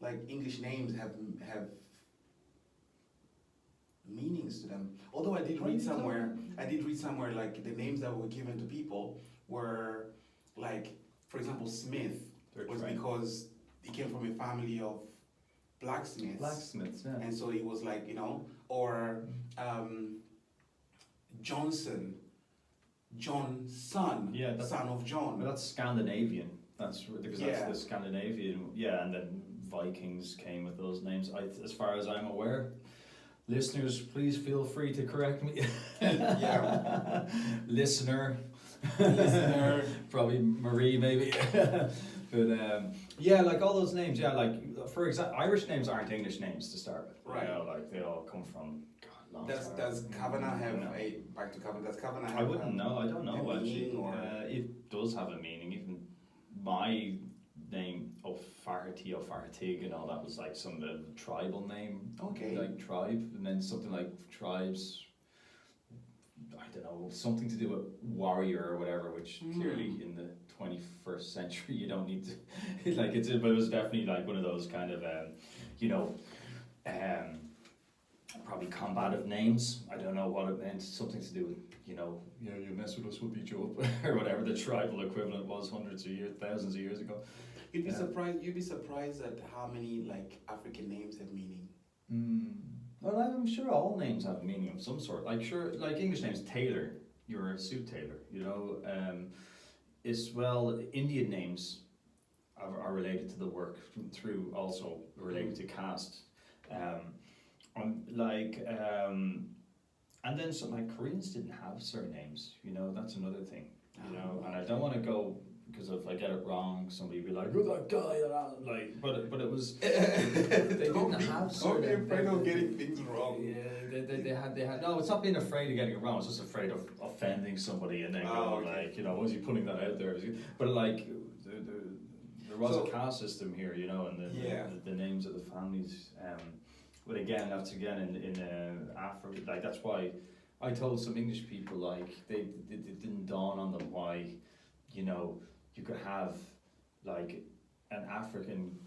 like English names have meanings to them. Although I did read somewhere like the names that were given to people were like, for example, Smith was because he came from a family of blacksmiths. Blacksmiths, yeah. And so he was like, you know, or Johnson, Johnson, Yeah, son of John. Well, that's Scandinavian. That's because Yeah. that's the Scandinavian. Yeah, and then Vikings came with those names. As far as I'm aware, listeners, please feel free to correct me. Yeah. Listener, Listener. probably Marie maybe. But yeah, like all those names. Yeah, like for example, Irish names aren't English names to start with. Right. You know, like they all come from. God, long time. Does Kavanagh have No. back to Kavanagh? Does Kavanagh have I wouldn't know. I don't know a actually. meaning or- It does have a meaning. Even my name O'Farty, O'Fartig, and all that was like some tribal name. Okay. Like tribe, and then something like tribes. I don't know, something to do with warrior or whatever. Which clearly in the 21st century you don't need to. Like but it was definitely like one of those kind of you know. Probably combative names. I don't know what it meant. Something to do with, you know, yeah, you mess with us, we'll beat you up, or whatever the tribal equivalent was hundreds of years, thousands of years ago. You'd be Yeah. surprised. You'd be surprised at how many like African names have meaning. Well, I'm sure all names have meaning of some sort. Like sure, like English names, Taylor. You're a suit tailor. You know, Indian names are related to the work through also related to caste. And then some like Koreans didn't have surnames, you know, that's another thing, you know, and I don't want to go because if I get it wrong, somebody will be like, oh, that guy, but it was, they didn't have surnames. Don't be afraid of getting things wrong. Yeah, they had, no, it's not being afraid of getting it wrong, it's just afraid of offending somebody and then going like, you know, was he putting that out there? But like, there was a caste system here, you know, and the names of the families, but again, that's again in Africa. Like that's why I told some English people like it didn't dawn on them why, you know, you could have like an African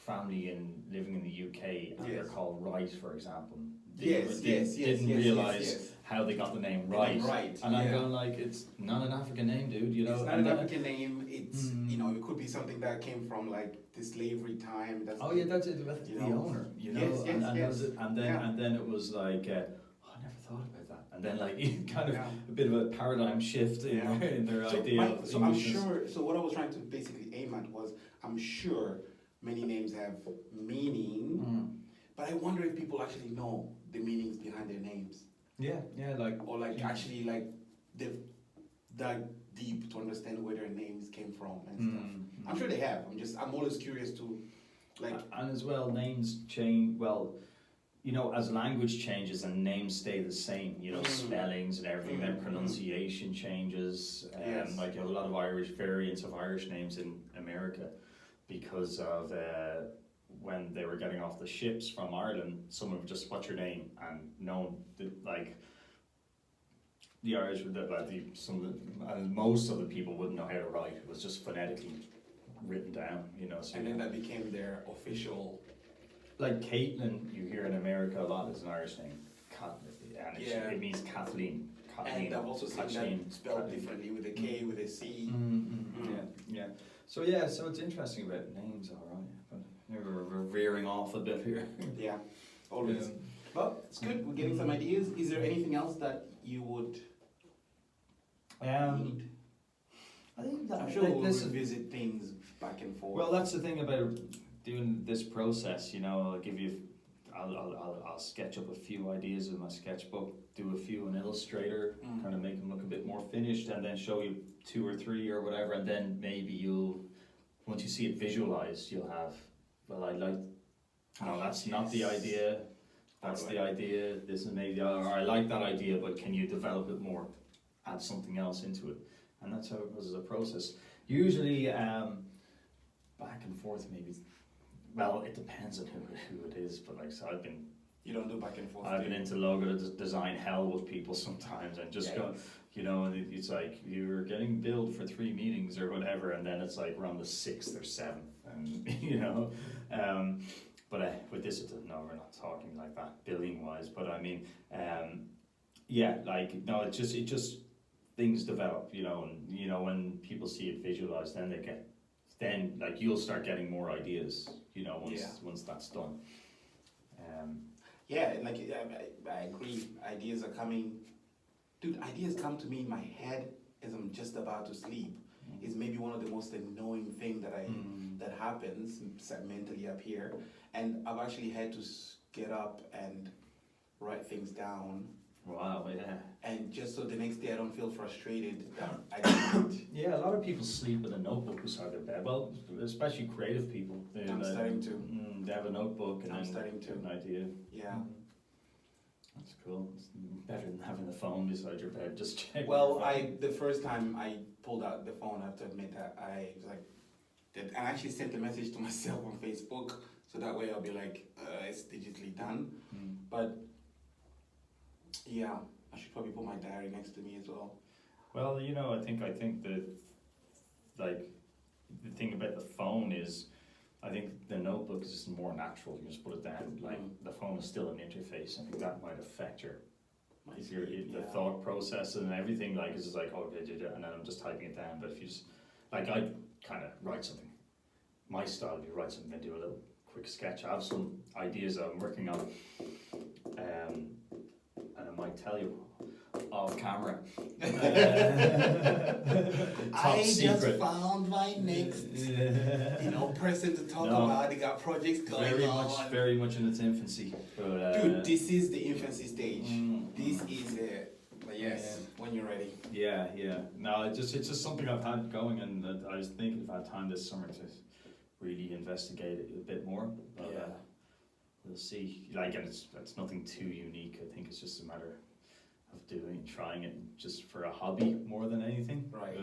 family living in the UK and they're Yes. called Wright, for example. Yes, Didn't realise how they got the name Wright. Right. And I'm going like, it's not an African name, dude. You know, It's not and an then- African name. It's you know, it could be something that came from like the slavery time. That's Oh yeah, that's it. That's you the know. owner, you know, Yes, yes, and, yes. that was it. And then Yeah. and then it was like, oh, I never thought about that. And then like kind of Yeah. a bit of a paradigm shift in, Yeah. in their So, idea. right, of so I'm Englishness. sure. So what I was trying to basically aim at was, I'm sure many names have meaning, Mm. but I wonder if people actually know the meanings behind their names, Yeah, like or like actually like they've dug deep to understand where their names came from and stuff. I'm sure they have. I'm always curious to, like, and as well, names change. Well, you know, as language changes and names stay the same, you know, spellings and everything, then pronunciation changes. Yes. Like you have a lot of Irish variants of Irish names in America because of when they were getting off the ships from Ireland, someone would just, what's your name? And no, like the Irish would, and most of the people wouldn't know how to write. It was just phonetically written down, you know. So and then that became their official. like Caitlin, you hear in America a lot, is an Irish name. And Yeah. it means Kathleen. And I've also seen Kathleen. that spelled differently with a K, with a C. Yeah. So it's interesting about names, all right. But we're veering off a bit here. Yeah, always. Yeah. Well, it's good. We're getting some ideas. Is there anything else that you would need? I think that I'm sure we'll revisit things back and forth. well, that's the thing about doing this process. You know, I'll give you. I'll sketch up a few ideas in my sketchbook, do a few in Illustrator, kind of make them look a bit more finished, and then show you 2 or 3 or whatever, and then maybe once you see it visualized, you'll have, well, I like, no, that's not the idea, that's the idea, this is maybe, or I like that idea, but can you develop it more, add something else into it, and that's how it goes as a process. Usually, back and forth maybe. Well, it depends on who it is, but like, so you don't do back and forth. I've do been you? into logo design hell with people sometimes, and just go, you know, and it's like you're getting billed for 3 meetings or whatever, and then it's like we're on the 6th or 7th, and you know, but with this, no, we're not talking like that billing wise, but I mean, yeah, like no, it just things develop, you know, and you know when people see it visualized, then like you'll start getting more ideas, you know, once that's done. Yeah, like I agree. Ideas are coming. Dude, ideas come to me in my head as I'm just about to sleep. It's maybe one of the most annoying thing that happens mentally up here. And I've actually had to get up and write things down. Wow, yeah. And just so the next day I don't feel frustrated that I didn't. Yeah, a lot of people sleep with a notebook beside their bed. Well, especially creative people. I'm starting to. They have a notebook and I'm then starting to. get an idea. Yeah. That's cool. It's better than having the phone beside your bed. Just check. Well, the first time I pulled out the phone, I have to admit that I was like, I actually sent a message to myself on Facebook, so that way I'll be like, it's digitally done. But yeah, I should probably put my diary next to me as well. Well, you know, I think that like the thing about the phone is, I think the notebook is just more natural. You just put it down. Like the phone is still an interface. I think that might affect the thought process and everything. Like it's just like okay, and then I'm just typing it down. But if you just like I kind of write something. My style, you write something, then do a little quick sketch. I have some ideas that I'm working on, and I might tell you off camera. Top secret. Just found my next, person to talk about. They got projects going on. Very much in its infancy. But, dude, this is the infancy stage. This is it. But yes, when you're ready. Yeah. No, it's just something I've had going, and that I was thinking if I had time this summer to really investigate it a bit more. But, we'll see. Like, and it's nothing too unique. I think it's just a matter of trying it just for a hobby more than anything. Right.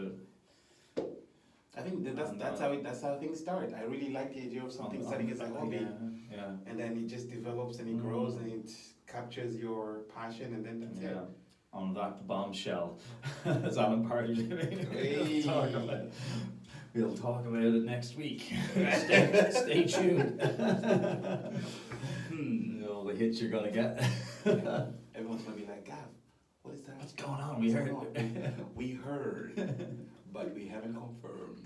I think that's how things start. I really like the idea of something starting as a hobby, and then it just develops and it grows and it captures your passion, and then that's it. On that bombshell, as Alan Party living. Hey. We'll talk about it next week. Stay tuned. All the hits you're gonna get. Everyone's gonna be like, Gav, what is that? What's going on? We heard. We heard, but we haven't confirmed.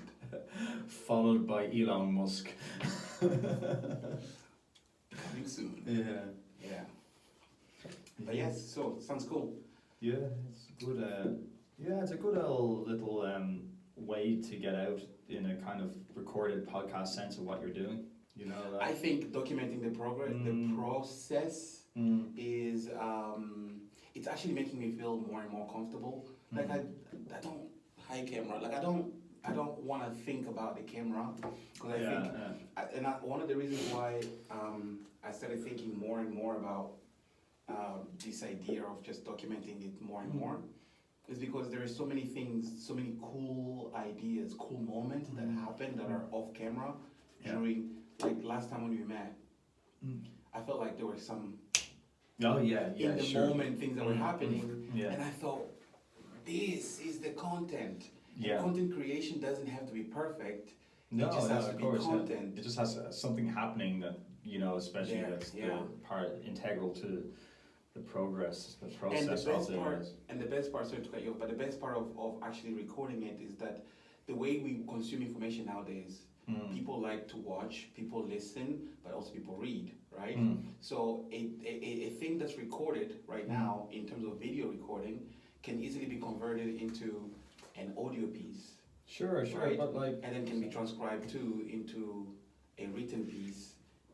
Followed by Elon Musk. Coming soon. Yeah. But yes, so sounds cool. Yeah, it's good. It's a good old little way to get out in a kind of recorded podcast sense of what you're doing. You know. That. I think documenting the process is it's actually making me feel more and more comfortable. Like I don't hide camera. Like I don't want to think about the camera because I think one of the reasons why I started thinking more and more about this idea of just documenting it more and more is because there are so many things, so many cool ideas, cool moments that happen that are off camera during, like last time when we met. I felt like there were some in the moment things that were happening, and I thought, this is the content. Yeah. Content creation doesn't have to be perfect. No, it just has to of be course. content. It just has something happening that, you know, especially that's the part integral to the process And of the best part, sorry to cut you off, but the best part of actually recording it is that the way we consume information nowadays, people like to watch, people listen, but also people read, right? So a thing that's recorded right now in terms of video recording can easily be converted into an audio piece. Sure, right? But like, and then can be transcribed into a written piece,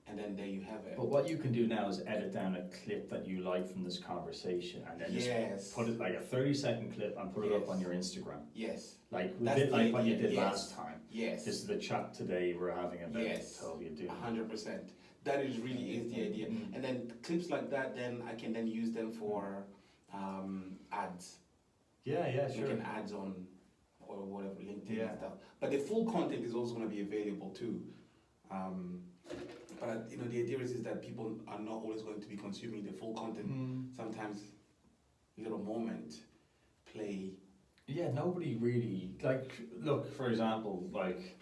and then there you have it. But what you can do now is edit down a clip that you like from this conversation, and then just put it like a 30-second clip and put it up on your Instagram. Yes. Like a bit like what you did last time. Yes. This is the chat today we're having about how you do. 100%. That is the idea. And then clips like that, then I can then use them for ads. Yeah, sure. You can ads on or whatever, LinkedIn and stuff. But the full content is also going to be available too. But you know, the idea is that people are not always going to be consuming the full content. Sometimes little moment play. Yeah, nobody really look, for example, like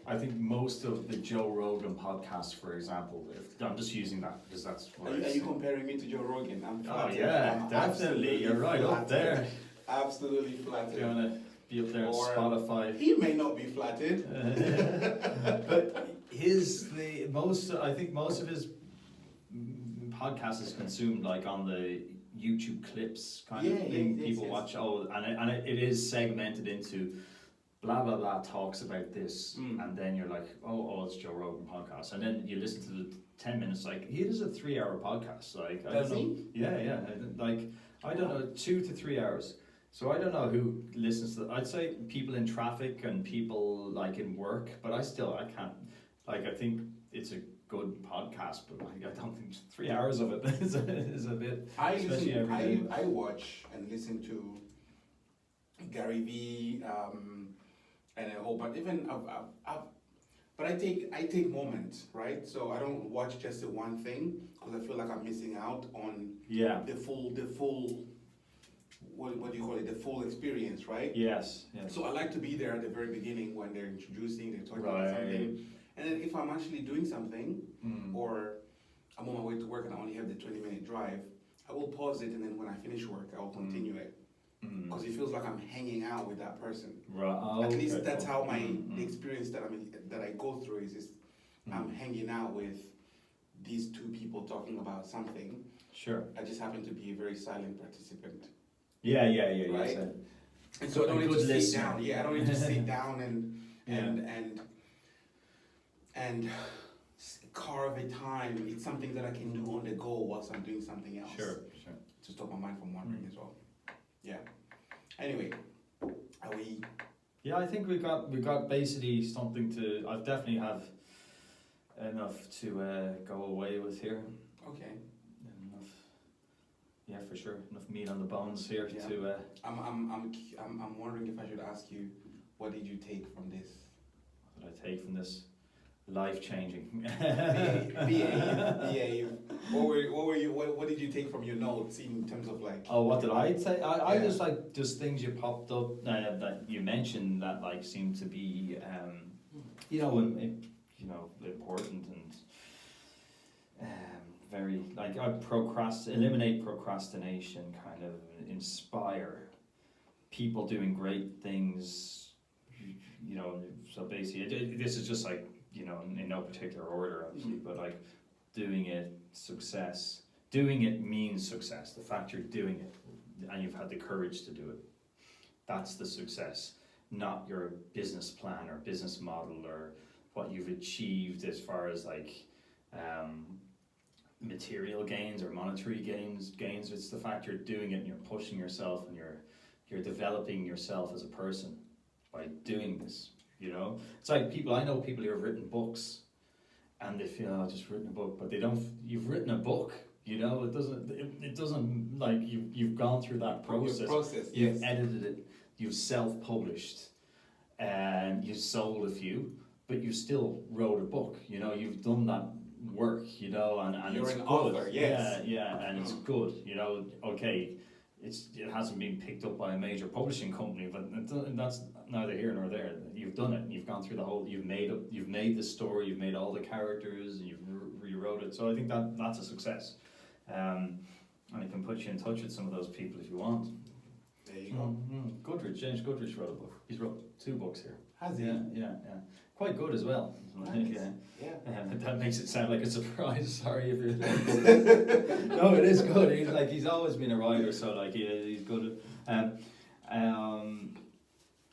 I think most of the Joe Rogan podcasts, for example, if I'm just using that because that's what Are you comparing me to Joe Rogan? I'm flattered. Oh yeah, definitely. You're right up there. Absolutely flattered. You wanna be up there on Spotify? He may not be flattered. But I think most of his podcast is consumed like on the YouTube clips kind of thing. People watch and it is segmented into blah blah blah talks about this, and then you're like, oh, it's Joe Rogan podcast, and then you listen to the 10 minutes. Like he does a 3-hour podcast. Like I don't know. Yeah. Like I don't know, 2 to 3 hours. So I don't know who listens to that. I'd say people in traffic and people like in work, but I can't. Like I think it's a good podcast, but like, I don't think 3 hours of it is a bit. I watch and listen to Gary V and a whole bunch. Even but I take moments, right? So I don't watch just the one thing because I feel like I'm missing out on the full. What do you call it? The full experience, right? Yes. So I like to be there at the very beginning when they're introducing, they're talking about something. And then if I'm actually doing something, or I'm on my way to work and I only have the 20-minute drive, I will pause it, and then when I finish work, I will continue it. Because it feels like I'm hanging out with that person. Right. At least that's how the experience that I go through is I'm hanging out with these two people talking about something. Sure. I just happen to be a very silent participant. Yeah. Right? And so I don't need to sit down. Yeah, I don't need to sit down and carve a time. It's something that I can do on the go whilst I'm doing something else. Sure. To stop my mind from wandering as well. Yeah. Anyway, are we? Yeah, I think we got basically something to. I definitely have enough to go away with here. Okay. Enough. Yeah, for sure. Enough meat on the bones here to. I'm wondering if I should ask you, What did you take from this? What did I take from this? Life-changing. BA. What did you take from your notes in terms of like? Oh, what did I say? I Yeah. just like just things you popped up that you mentioned that like seem to be important and very like I eliminate procrastination, kind of inspire people doing great things. So basically, this is just like in no particular order, obviously, but like doing it, success. Doing it means success. The fact you're doing it and you've had the courage to do it, that's the success, not your business plan or business model or what you've achieved as far as like material gains or monetary gains. It's the fact you're doing it and you're pushing yourself and you're developing yourself as a person by doing this. It's like I know people who have written books and they feel, I've just written a book, but they don't. You've written a book. It doesn't like you've gone through that process. You've edited it. You've self-published, and you've sold a few, but you still wrote a book. You've done that work. And You're it's an good. author, yes. Yeah, and it's good. Okay, it hasn't been picked up by a major publishing company, but that's neither here nor there. You've done it. You've gone through the whole. You've made the story. You've made all the characters. You've rewrote it. So I think that's a success. And it can put you in touch with some of those people if you want. There you go. James Goodrich wrote a book. He's wrote 2 books here. Has he? Yeah. Quite good as well. I think. That makes it sound like a surprise. Sorry if you're. No, it is good. He's always been a writer, so like he's good.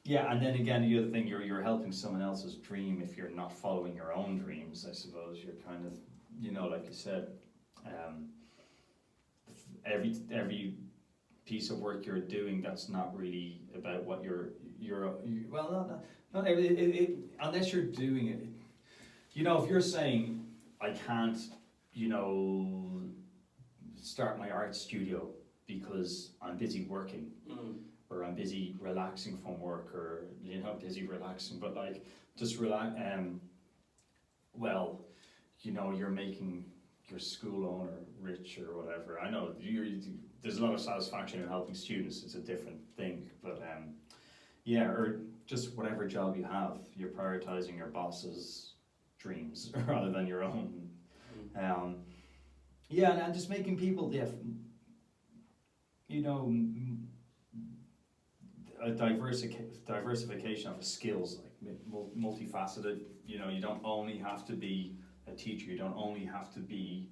Yeah, and then again, the other thing, you're helping someone else's dream if you're not following your own dreams. I suppose you're kind of, like you said, every piece of work you're doing that's not really about what not every unless you're doing it. If you're saying I can't, start my art studio because I'm busy working. Or I'm busy relaxing from work, or busy relaxing, but like just relax. You're making your school owner rich or whatever. I know there's a lot of satisfaction in helping students. It's a different thing, but or just whatever job you have, you're prioritizing your boss's dreams rather than your own. And just making people, a diversification of skills, like multifaceted. You don't only have to be a teacher. You don't only have to be,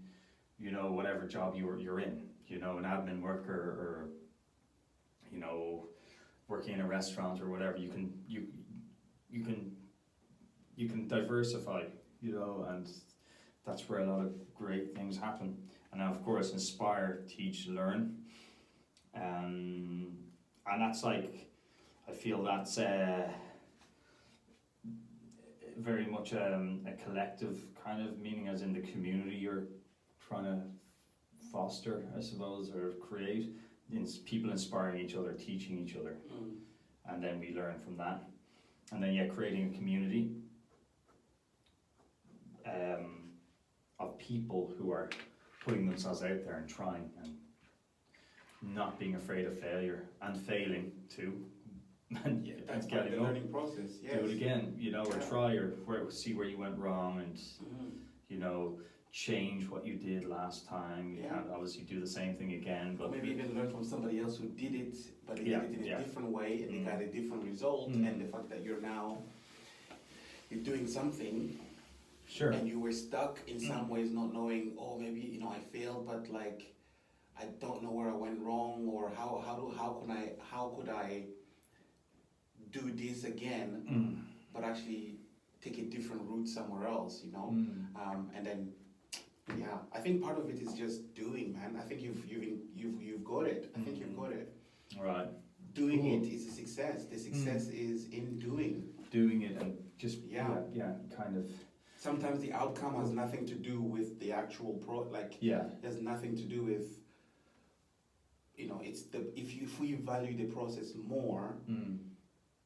whatever job you're in. An admin worker or, working in a restaurant or whatever. You can diversify. And that's where a lot of great things happen. And of course, inspire, teach, learn. And that's like. I feel that's very much a collective kind of meaning, as in the community you're trying to foster, I suppose, or create. People inspiring each other, teaching each other, and then we learn from that. And then creating a community of people who are putting themselves out there and trying and not being afraid of failure and failing too. And that's part of the learning process. Yes. Do it again, or try or see where you went wrong, and change what you did last time. You can't obviously do the same thing again, but maybe even learn from somebody else who did it, but they did it in a different way, and they got a different result. And the fact that you're doing something, sure, and you were stuck in some ways, not knowing, maybe I failed, but like I don't know where I went wrong, or how could I do this again, but actually take a different route somewhere else, and then I think part of it is just doing, man. I think you've got it. I think you've got it. Right. Doing it is a success. The success is in doing it, and just kind of. Sometimes the outcome has nothing to do with the actual there's nothing to do with. It's if we value the process more.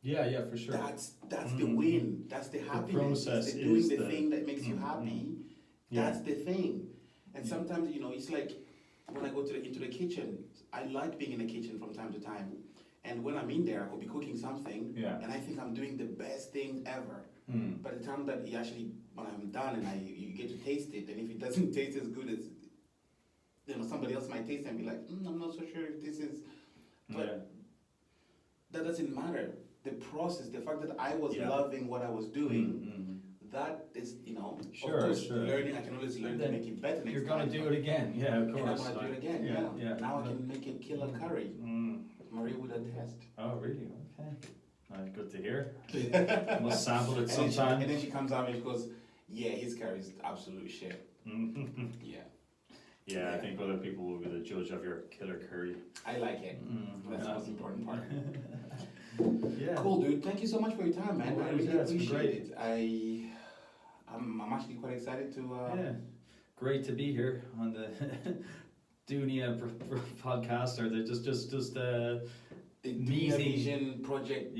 Yeah, for sure. That's the win. That's the happiness. process It's the doing is the the- thing that makes you happy. Yeah. That's the thing. And Yeah. sometimes, you know, it's like when I go into the kitchen, I like being in the kitchen from time to time. And when I'm in there, I could be cooking something, Yeah. and I think I'm doing the best thing ever. Mm. By the time that you actually, when I'm done and you get to taste it, and if it doesn't taste as good as, you know, somebody else might taste it and be like, I'm not so sure if this is, but Yeah. that doesn't matter. The process, the fact that I was Yeah. loving what I was doing, Mm. that is, you know, Sure, of course, sure. learning, I can always learn Then to make it better next You're time. gonna do it again, yeah, of And I'm course. gonna do it again, yeah. Now I can make it killer curry. Mm. Maria would attest. Oh, really? Okay. Good to hear. Must sample it And then, sometime. and then she comes out and she goes, yeah, his curry is absolute shit. Yeah, Yeah, I think other people will be the judge of your killer curry. I like it. That's the most important part. Yeah. Cool, dude. Thank you so much for your time, man. I really Yeah, it's been appreciate it. I'm actually quite excited to. Yeah. Great to be here on the Dunia podcast, or the just The Dunia meeting. Vision project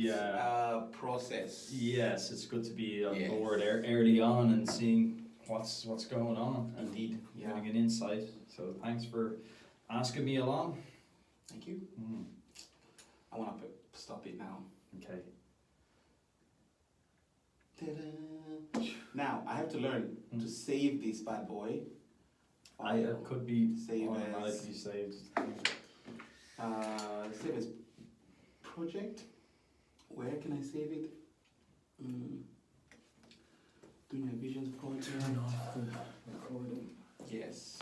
process. Yes, it's good to be on Yes. board early on and seeing what's going on and Indeed. Yeah. getting an insight. So thanks for asking me along. Thank you. I want to stop it now. Okay. Ta-da. Now I have to learn to save this bad boy. I could be Save automatically as saved. save as project. Where can I save it? Dunia Visions project. Recording. Yes.